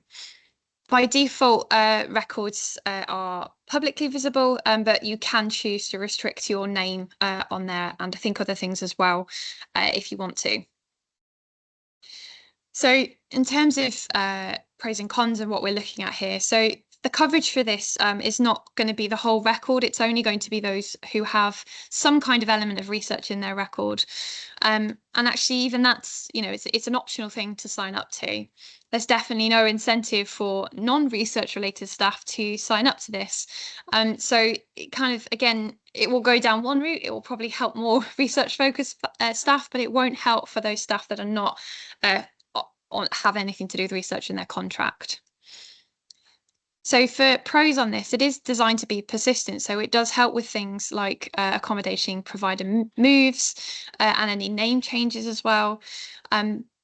By default, records are publicly visible, but you can choose to restrict your name on there and I think other things as well if you want to. So in terms of pros and cons and what we're looking at here, so the coverage for this is not going to be the whole record. It's only going to be those who have some kind of element of research in their record. And actually, even that's, it's an optional thing to sign up to. There's definitely no incentive for non-research related staff to sign up to this. So it kind of, again, it will go down one route. It will probably help more research focused staff, but it won't help for those staff that are not have anything to do with research in their contract. So for pros on this, it is designed to be persistent. So it does help with things like accommodating provider moves and any name changes as well.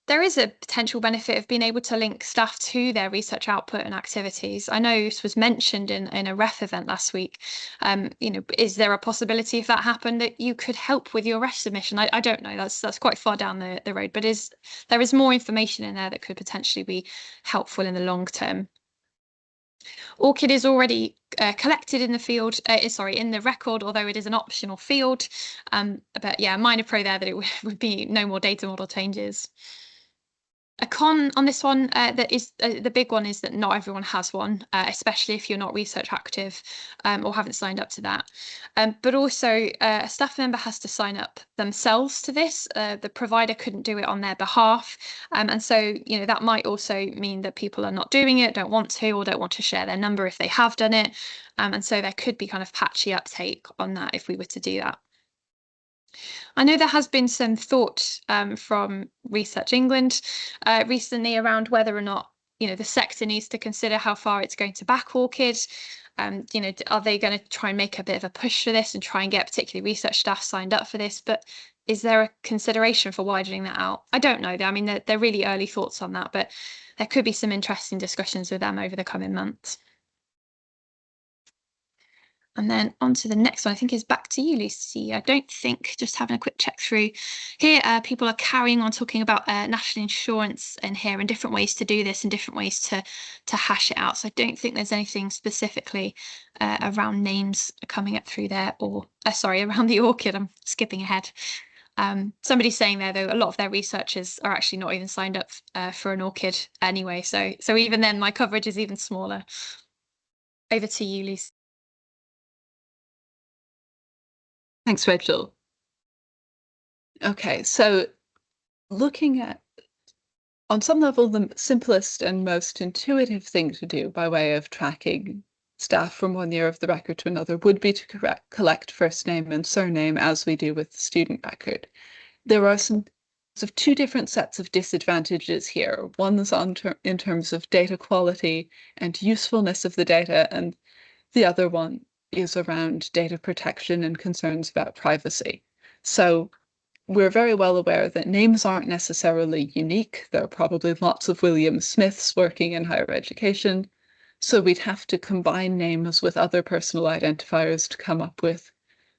There is a potential benefit of being able to link staff to their research output and activities. I know this was mentioned in a REF event last week. Is there a possibility if that happened that you could help with your REF submission? I don't know, that's quite far down the road, but there is more information in there that could potentially be helpful in the long term. ORCID is already collected in the field, in the record, although it is an optional field. But yeah, minor pro there that it would be no more data model changes. A con on this one, that is the big one, is that not everyone has one, especially if you're not research active or haven't signed up to that. But also, a staff member has to sign up themselves to this. The provider couldn't do it on their behalf, and so that might also mean that people are not doing it, don't want to, or don't want to share their number if they have done it, and so there could be kind of patchy uptake on that if we were to do that. I know there has been some thought from Research England recently around whether or not the sector needs to consider how far it's going to back ORCID. Are they going to try and make a bit of a push for this and try and get particularly research staff signed up for this? But is there a consideration for widening that out? I don't know. I mean, they're really early thoughts on that, but there could be some interesting discussions with them over the coming months. And then on to the next one, I think is back to you, Lucy. I don't think, just having a quick check through here, people are carrying on talking about national insurance in here and different ways to do this and different ways to hash it out. So I don't think there's anything specifically around names coming up through there, or sorry, around the ORCID. I'm skipping ahead. Somebody's saying there, though, a lot of their researchers are actually not even signed up for an ORCID anyway. So even then, my coverage is even smaller. Over to you, Lucy. Thanks, Rachel. Okay, so looking at, on some level, the simplest and most intuitive thing to do by way of tracking staff from one year of the record to another would be to collect first name and surname as we do with the student record. There are some two different sets of disadvantages here. One is in terms of data quality and usefulness of the data, and the other one is around data protection and concerns about privacy. So we're very well aware that names aren't necessarily unique. There are probably lots of William Smiths working in higher education. So we'd have to combine names with other personal identifiers to come up with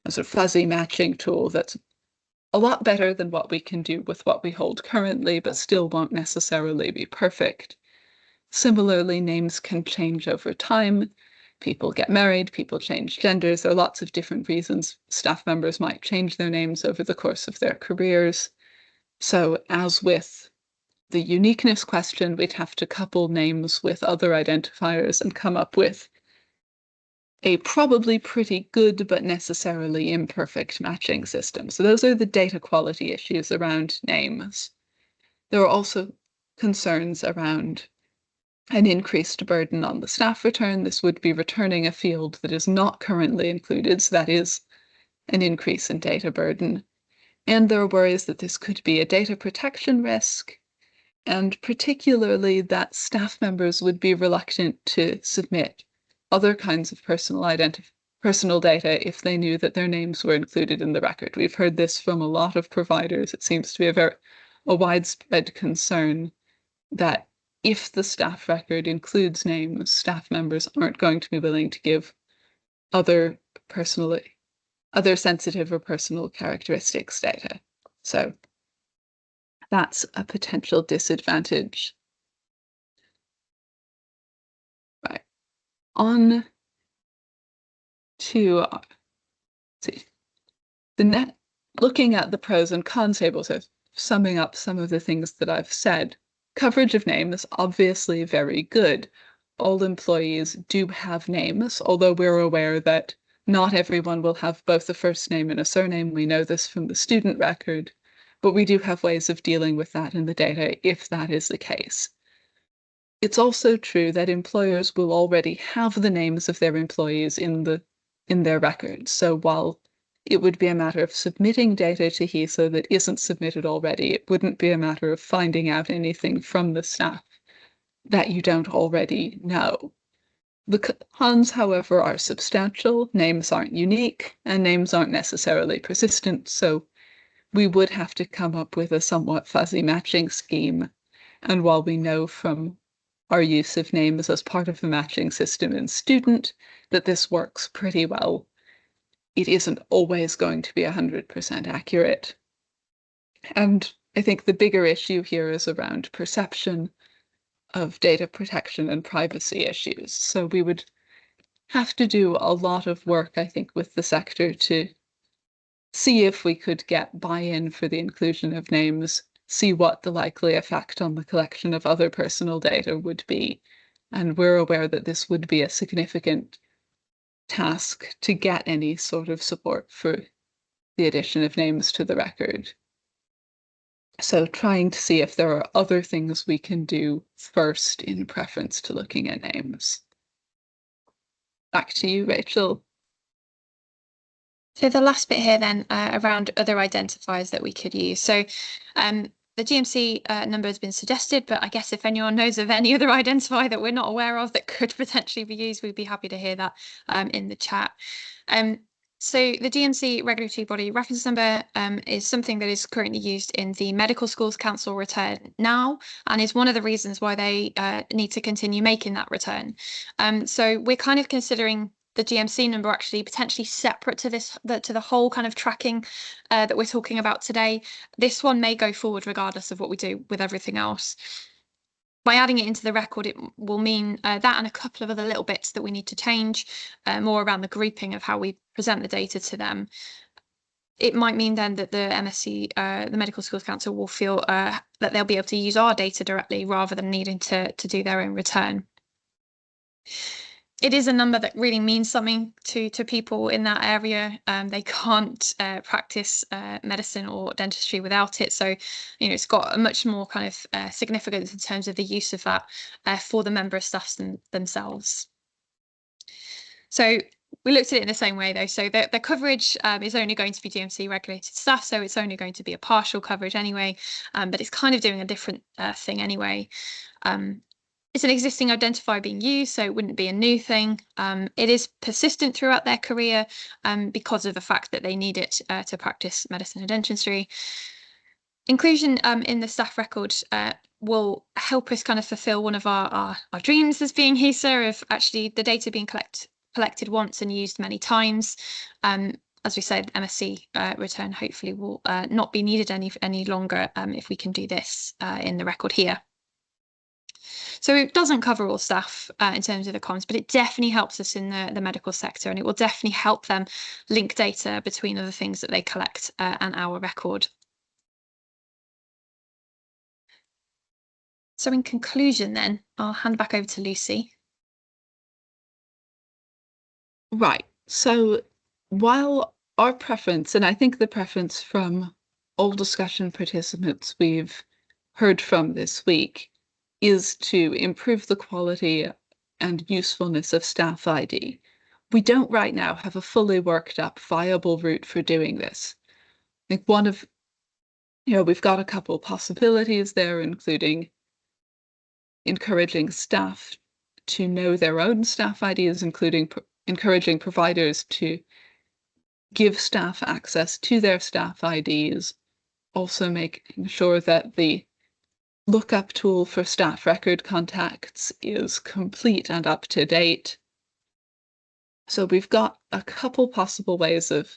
a sort of fuzzy matching tool that's a lot better than what we can do with what we hold currently, but still won't necessarily be perfect. Similarly, names can change over time. People get married, people change genders. There are lots of different reasons staff members might change their names over the course of their careers. So as with the uniqueness question, we'd have to couple names with other identifiers and come up with a probably pretty good but necessarily imperfect matching system. So those are the data quality issues around names. There are also concerns around an increased burden on the staff return. This would be returning a field that is not currently included, so that is an increase in data burden. And there are worries that this could be a data protection risk, and particularly that staff members would be reluctant to submit other kinds of personal data if they knew that their names were included in the record. We've heard this from a lot of providers. It seems to be a widespread concern that if the staff record includes names, staff members aren't going to be willing to give other sensitive or personal characteristics data. So that's a potential disadvantage. Right. On to looking at the pros and cons table, so summing up some of the things that I've said. Coverage of name is obviously very good. All employees do have names, although we're aware that not everyone will have both a first name and a surname. We know this from the student record, but we do have ways of dealing with that in the data if that is the case. It's also true that employers will already have the names of their employees in their records. So while it would be a matter of submitting data to HESA that isn't submitted already, it wouldn't be a matter of finding out anything from the staff that you don't already know. The cons, however, are substantial. Names aren't unique, and names aren't necessarily persistent, so we would have to come up with a somewhat fuzzy matching scheme. And while we know from our use of names as part of the matching system in student that this works pretty well, it isn't always going to be 100% accurate. And I think the bigger issue here is around perception of data protection and privacy issues. So we would have to do a lot of work, I think, with the sector to see if we could get buy-in for the inclusion of names, see what the likely effect on the collection of other personal data would be. And we're aware that this would be a significant task to get any sort of support for the addition of names to the record. So trying to see if there are other things we can do first in preference to looking at names. Back to you, Rachel. So the last bit here then around other identifiers that we could use. So the GMC number has been suggested, but I guess if anyone knows of any other identifier that we're not aware of that could potentially be used, we'd be happy to hear that in the chat. So the GMC regulatory body reference number is something that is currently used in the Medical Schools Council return now, and is one of the reasons why they need to continue making that return. So we're kind of considering the GMC number actually potentially separate to this, to the whole kind of tracking that we're talking about today. This one may go forward regardless of what we do with everything else. By adding it into the record, it will mean that and a couple of other little bits that we need to change, more around the grouping of how we present the data to them. It might mean then that the MSC, the Medical Schools Council, will feel that they'll be able to use our data directly rather than needing to do their own return. It is a number that really means something to people in that area. They can't practice medicine or dentistry without it. So, it's got a much more kind of significance in terms of the use of that for the member of staff themselves. So we looked at it in the same way though. So the coverage is only going to be GMC regulated staff. So it's only going to be a partial coverage anyway, but it's kind of doing a different thing anyway. It's an existing identifier being used, so it wouldn't be a new thing. It is persistent throughout their career because of the fact that they need it to practice medicine and dentistry. Inclusion in the staff record will help us kind of fulfill one of our dreams as being HESA, of actually the data being collected once and used many times. As we said, MSc return hopefully will not be needed any longer if we can do this in the record here. So it doesn't cover all staff in terms of the comms, but it definitely helps us in the medical sector, and it will definitely help them link data between other things that they collect and our record. So in conclusion then, I'll hand back over to Lucy. Right. So while our preference, and I think the preference from all discussion participants we've heard from this week, is to improve the quality and usefulness of staff ID. We don't right now have a fully worked up, viable route for doing this. I think we've got a couple possibilities there, including encouraging staff to know their own staff IDs, including encouraging providers to give staff access to their staff IDs, also making sure that the lookup tool for staff record contacts is complete and up to date. So we've got a couple possible ways of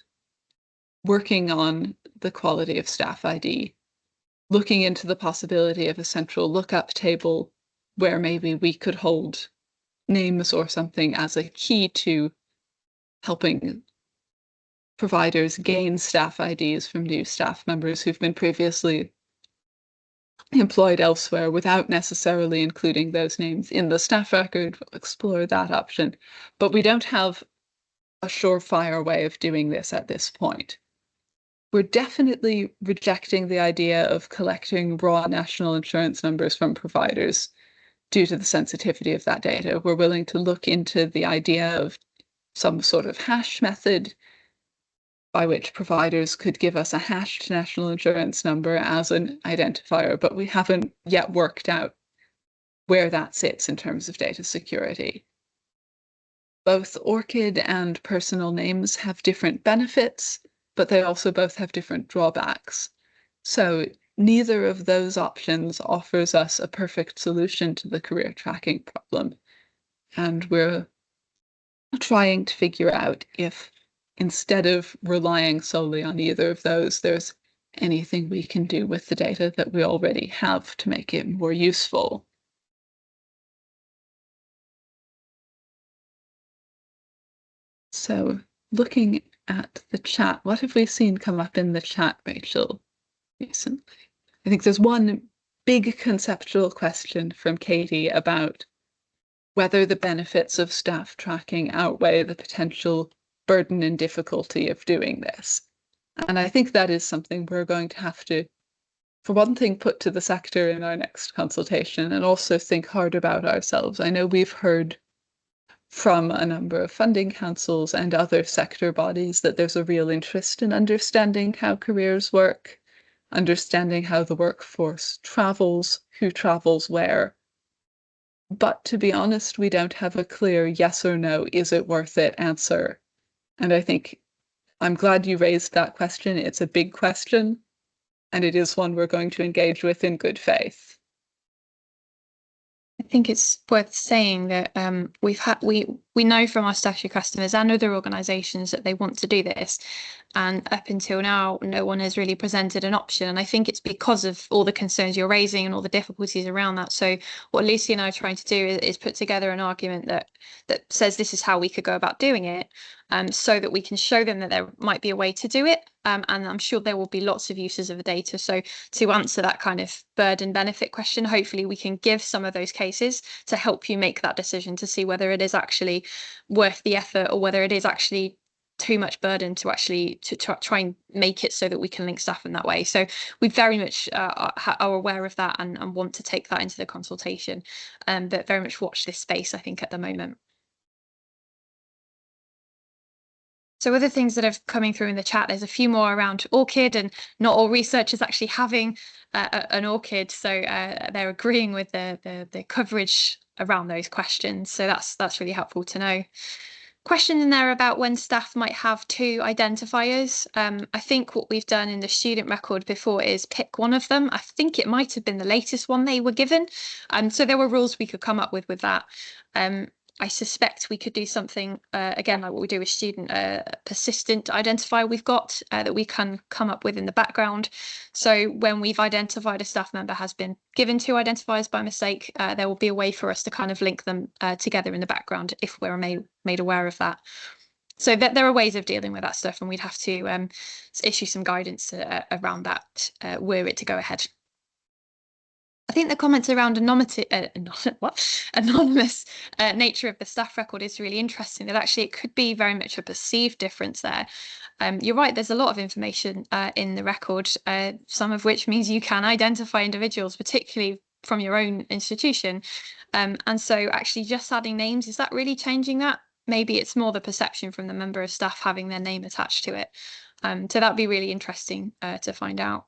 working on the quality of staff ID, looking into the possibility of a central lookup table where maybe we could hold names or something as a key to helping providers gain staff IDs from new staff members who've been previously employed elsewhere without necessarily including those names in the staff record. We'll explore that option, but we don't have a surefire way of doing this at this point. We're definitely rejecting the idea of collecting raw national insurance numbers from providers due to the sensitivity of that data. We're willing to look into the idea of some sort of hash method by which providers could give us a hashed national insurance number as an identifier, but we haven't yet worked out where that sits in terms of data security. Both ORCID and personal names have different benefits, but they also both have different drawbacks. So neither of those options offers us a perfect solution to the career tracking problem. And we're trying to figure out if, instead of relying solely on either of those, there's anything we can do with the data that we already have to make it more useful. So looking at the chat, what have we seen come up in the chat, Rachel, recently? I think there's one big conceptual question from Katie about whether the benefits of staff tracking outweigh the potential burden and difficulty of doing this. And I think that is something we're going to have to, for one thing, put to the sector in our next consultation, and also think hard about ourselves. I know we've heard from a number of funding councils and other sector bodies that there's a real interest in understanding how careers work, understanding how the workforce travels, who travels where. But to be honest, we don't have a clear yes or no, is it worth it answer. And I think I'm glad you raised that question. It's a big question, and it is one we're going to engage with in good faith. I think it's worth saying that we know from our statutory customers and other organisations that they want to do this, and up until now, no one has really presented an option. And I think it's because of all the concerns you're raising and all the difficulties around that. So what Lucy and I are trying to do is put together an argument that says this is how we could go about doing it, so that we can show them that there might be a way to do it. And I'm sure there will be lots of uses of the data. So to answer that kind of burden benefit question, hopefully we can give some of those cases to help you make that decision to see whether it is actually worth the effort or whether it is actually too much burden to actually to try and make it so that we can link staff in that way. So we very much are aware of that and want to take that into the consultation, but very much watch this space, I think, at the moment. So other things that are coming through in the chat, there's a few more around ORCID, and not all research is actually having an ORCID. So they're agreeing with the coverage around those questions. So that's really helpful to know. Question in there about when staff might have two identifiers. I think what we've done in the student record before is pick one of them. I think it might have been the latest one they were given. So there were rules we could come up with that. I suspect we could do something, again, like what we do with student persistent identifier we've got that we can come up with in the background. So when we've identified a staff member has been given two identifiers by mistake, there will be a way for us to kind of link them together in the background if we're made aware of that. So that there are ways of dealing with that stuff, and we'd have to issue some guidance around that were it to go ahead. I think the comments around anonymous nature of the staff record is really interesting, that actually it could be very much a perceived difference there. You're right, there's a lot of information in the record, some of which means you can identify individuals, particularly from your own institution. And so actually just adding names, is that really changing that? Maybe it's more the perception from the member of staff having their name attached to it. So that'd be really interesting to find out.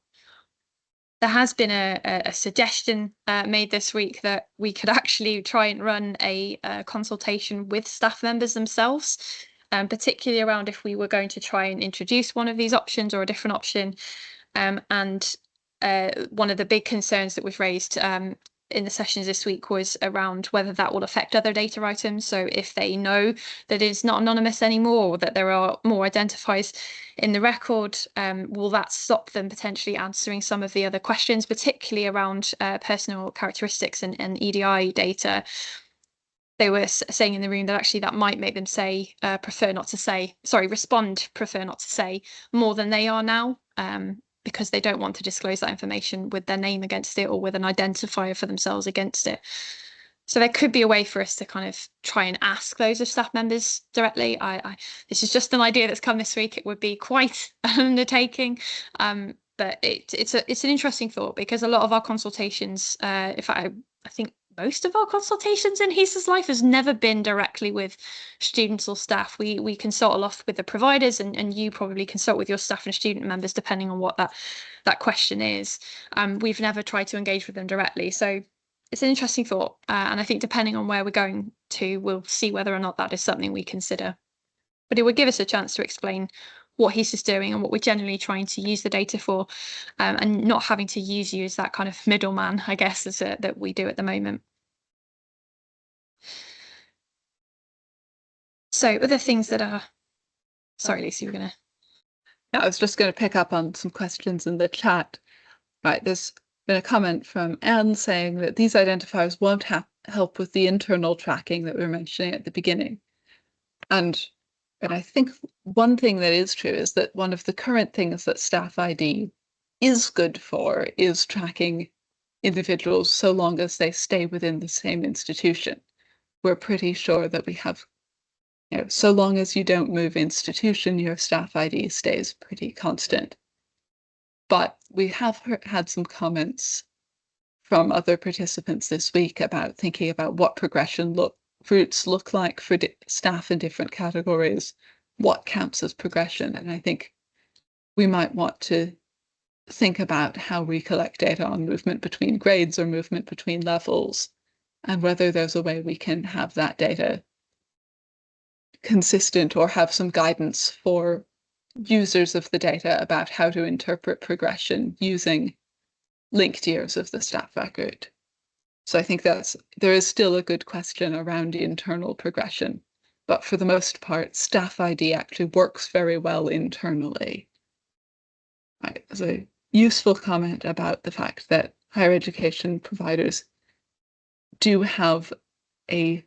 There has been a suggestion made this week that we could actually try and run a consultation with staff members themselves, particularly around if we were going to try and introduce one of these options or a different option. And one of the big concerns that was raised in the sessions this week was around whether that will affect other data items. So if they know that it's not anonymous anymore, or that there are more identifiers in the record, will that stop them potentially answering some of the other questions, particularly around personal characteristics and EDI data? They were saying in the room that actually that might make them say respond prefer not to say more than they are now, because they don't want to disclose that information with their name against it or with an identifier for themselves against it. So there could be a way for us to kind of try and ask those of staff members directly. This is just an idea that's come this week. It would be quite an undertaking, but it's an interesting thought, because a lot of our consultations, in fact, I think most of our consultations in HESA's life has never been directly with students or staff. We consult a lot with the providers, and you probably consult with your staff and student members depending on what that question is. We've never tried to engage with them directly. So it's an interesting thought. And I think depending on where we're going to, we'll see whether or not that is something we consider. But it would give us a chance to explain what HESA's doing and what we're generally trying to use the data for, and not having to use you as that kind of middleman, I guess, that we do at the moment. So other things that are, sorry, Lucy, we're gonna. Yeah, I was just going to pick up on some questions in the chat. Right, there's been a comment from Anne saying that these identifiers won't help with the internal tracking that we were mentioning at the beginning. And I think one thing that is true is that one of the current things that Staff ID is good for is tracking individuals so long as they stay within the same institution. We're pretty sure that we have, so long as you don't move institution, your staff ID stays pretty constant. But we have had some comments from other participants this week about thinking about what progression routes look like for staff in different categories, what counts as progression. And I think we might want to think about how we collect data on movement between grades or movement between levels, and whether there's a way we can have that data consistent or have some guidance for users of the data about how to interpret progression using linked years of the staff record. So I think there is still a good question around internal progression, but for the most part, staff ID actually works very well internally. Right, there's a useful comment about the fact that higher education providers do have a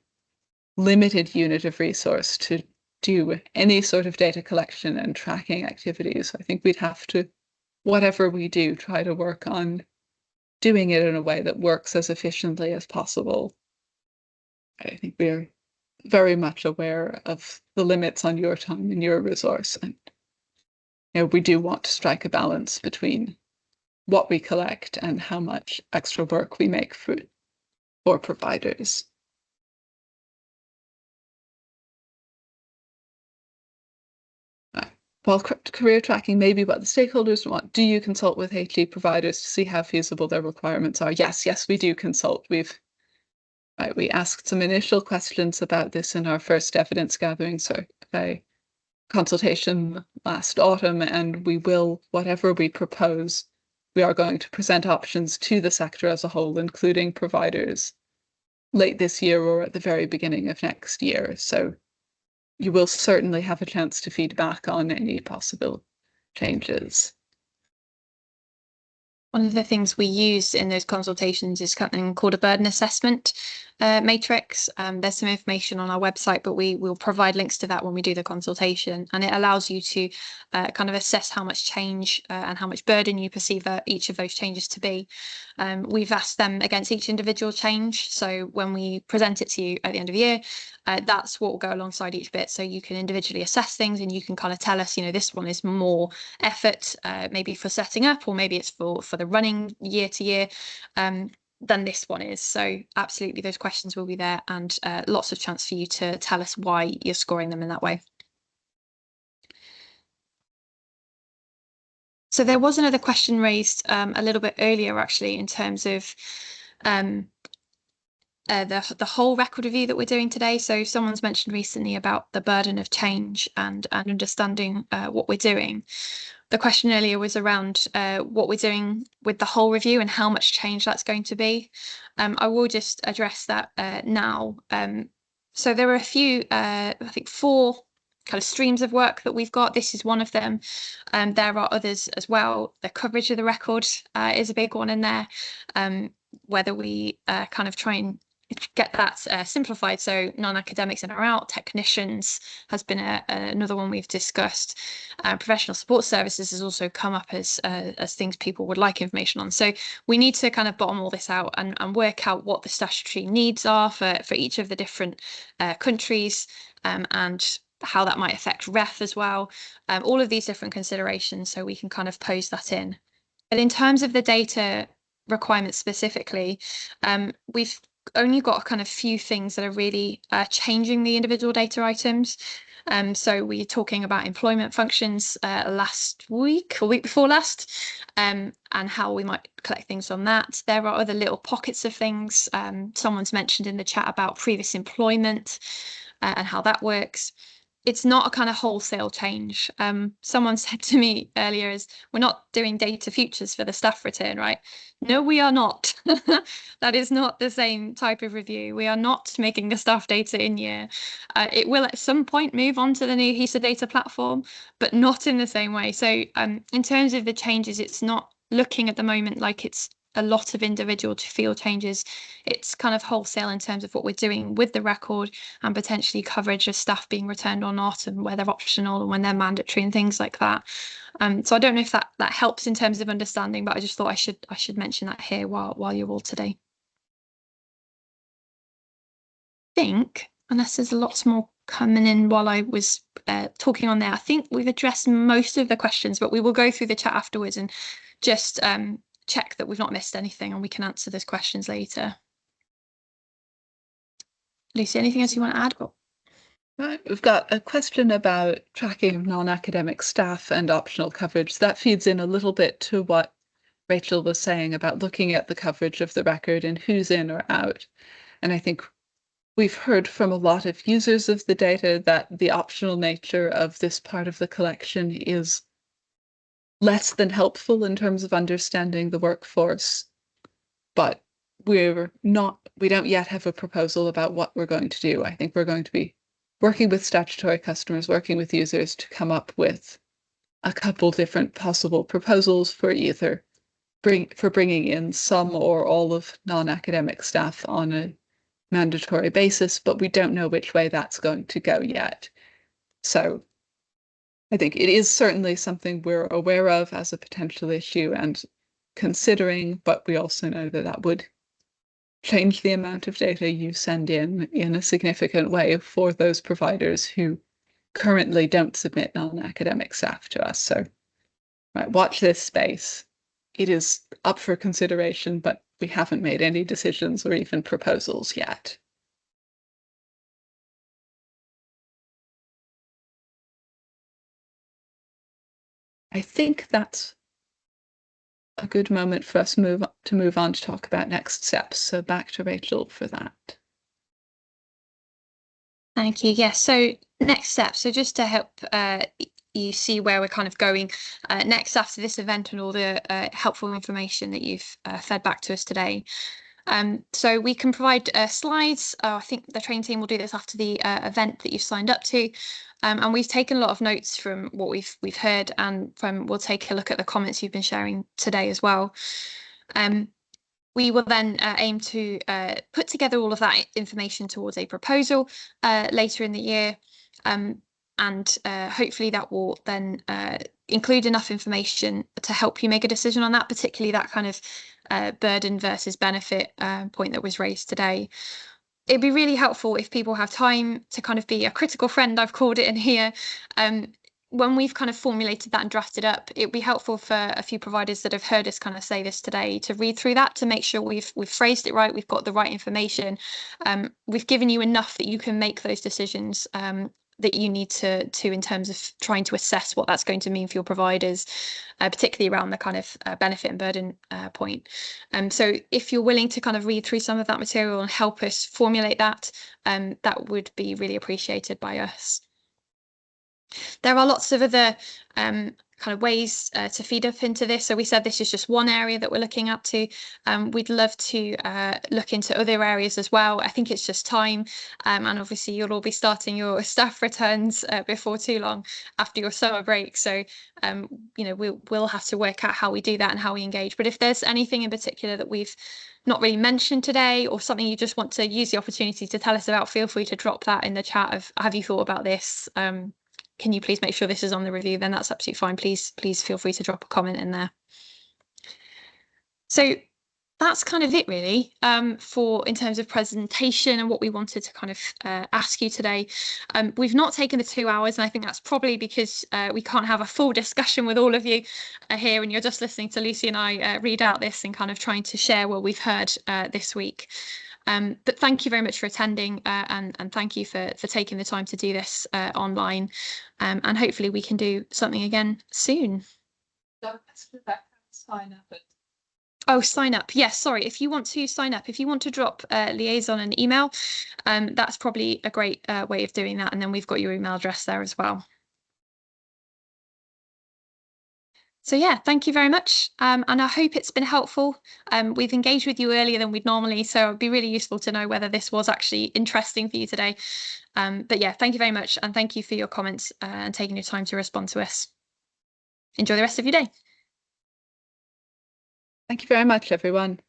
limited unit of resource to do any sort of data collection and tracking activities. I think we'd have to, whatever we do, try to work on doing it in a way that works as efficiently as possible. I think we're very much aware of the limits on your time and your resource, and we do want to strike a balance between what we collect and how much extra work we make for providers. While career tracking may be what the stakeholders want, do you consult with HE providers to see how feasible their requirements are? Yes, we do consult. We asked some initial questions about this in our first evidence gathering survey consultation last autumn, and we will, whatever we propose, we are going to present options to the sector as a whole, including providers, late this year or at the very beginning of next year. So you will certainly have a chance to feed back on any possible changes. One of the things we use in those consultations is something called a burden assessment matrix. There's some information on our website, but we will provide links to that when we do the consultation, and it allows you to kind of assess how much change and how much burden you perceive each of those changes to be. We've asked them against each individual change, so when we present it to you at the end of the year, that's what will go alongside each bit, so you can individually assess things and you can kind of tell us, this one is more effort maybe for setting up, or maybe it's for the running year to year than this one is. So absolutely, those questions will be there, and lots of chance for you to tell us why you're scoring them in that way. So there was another question raised a little bit earlier, actually, in terms of the whole record review that we're doing today. So someone's mentioned recently about the burden of change and understanding what we're doing. The question earlier was around what we're doing with the whole review and how much change that's going to be. I will just address that now. So there are a few, I think 4 kind of streams of work that we've got. This is one of them. There are others as well. The coverage of the record is a big one in there. Whether we kind of try and get that simplified, so non-academics in or out, technicians has been another one we've discussed. Professional support services has also come up as things people would like information on. So we need to kind of bottom all this out and work out what the statutory needs are for each of the different countries, and how that might affect REF as well. All of these different considerations, so we can kind of pose that in. But in terms of the data requirements specifically, we've only got a kind of few things that are really changing the individual data items. So we're talking about employment functions last week or week before last, and how we might collect things on that. There are other little pockets of things. Someone's mentioned in the chat about previous employment and how that works. It's not a kind of wholesale change. Someone said to me earlier, we're not doing data futures for the staff return, right? No, we are not. That is not the same type of review. We are not making the staff data in year. It will at some point move on to the new HESA data platform, but not in the same way. So in terms of the changes, it's not looking at the moment like it's a lot of individual to field changes. It's kind of wholesale in terms of what we're doing with the record, and potentially coverage of staff being returned or not, and whether optional and when they're mandatory and things like that. So I don't know if that helps in terms of understanding, but I just thought I should mention that here while you're all today. I think, unless there's lots more coming in while I was talking on there, I think we've addressed most of the questions, but we will go through the chat afterwards and just check that we've not missed anything, and we can answer those questions later. Lucy, anything else you want to add? Right, we've got a question about tracking of non-academic staff and optional coverage. That feeds in a little bit to what Rachel was saying about looking at the coverage of the record and who's in or out. And I think we've heard from a lot of users of the data that the optional nature of this part of the collection is less than helpful in terms of understanding the workforce. But we don't yet have a proposal about what we're going to do. I think we're going to be working with statutory customers, working with users to come up with a couple different possible proposals for either bringing in some or all of non-academic staff on a mandatory basis, but we don't know which way that's going to go yet. So I think it is certainly something we're aware of as a potential issue and considering, but we also know that that would change the amount of data you send in a significant way for those providers who currently don't submit non-academic staff to us. So right, watch this space. It is up for consideration, but we haven't made any decisions or even proposals yet. I think that's a good moment for us to move on to talk about next steps. So back to Rachel for that. Thank you. Yes. So next steps. So just to help you see where we're kind of going next after this event and all the helpful information that you've fed back to us today. So we can provide slides. I think the training team will do this after the event that you've signed up to. And we've taken a lot of notes from what we've heard, and we'll take a look at the comments you've been sharing today as well. We will then aim to put together all of that information towards a proposal later in the year. And hopefully that will then include enough information to help you make a decision on that, particularly that kind of burden versus benefit point that was raised today. It'd be really helpful if people have time to kind of be a critical friend, I've called it in here. When we've kind of formulated that and drafted up, it'd be helpful for a few providers that have heard us kind of say this today to read through that to make sure we've phrased it right, we've got the right information, we've given you enough that you can make those decisions that you need to in terms of trying to assess what that's going to mean for your providers, particularly around the kind of benefit and burden point. So if you're willing to kind of read through some of that material and help us formulate that, that would be really appreciated by us. There are lots of other kind of ways to feed up into this. So we said this is just one area that we're looking at to. We'd love to look into other areas as well. I think it's just time. And obviously you'll all be starting your staff returns before too long after your summer break. So, you know, we'll have to work out how we do that and how we engage. But if there's anything in particular that we've not really mentioned today or something you just want to use the opportunity to tell us about, feel free to drop that in the chat of, have you thought about this? Can you please make sure this is on the review? Then that's absolutely fine. Please feel free to drop a comment in there. So that's kind of it really for in terms of presentation and what we wanted to kind of ask you today. We've not taken the 2 hours, and I think that's probably because we can't have a full discussion with all of you here, and you're just listening to Lucy and I read out this and kind of trying to share what we've heard this week. But thank you very much for attending and thank you for taking the time to do this online, and hopefully we can do something again soon. Sign up. Oh, sign up. Yes, sorry. If you want to sign up, if you want to drop Liaison an email, that's probably a great way of doing that. And then we've got your email address there as well. So yeah, thank you very much. And I hope it's been helpful. We've engaged with you earlier than we'd normally, so it'd be really useful to know whether this was actually interesting for you today. But yeah, thank you very much. And thank you for your comments and taking your time to respond to us. Enjoy the rest of your day. Thank you very much, everyone.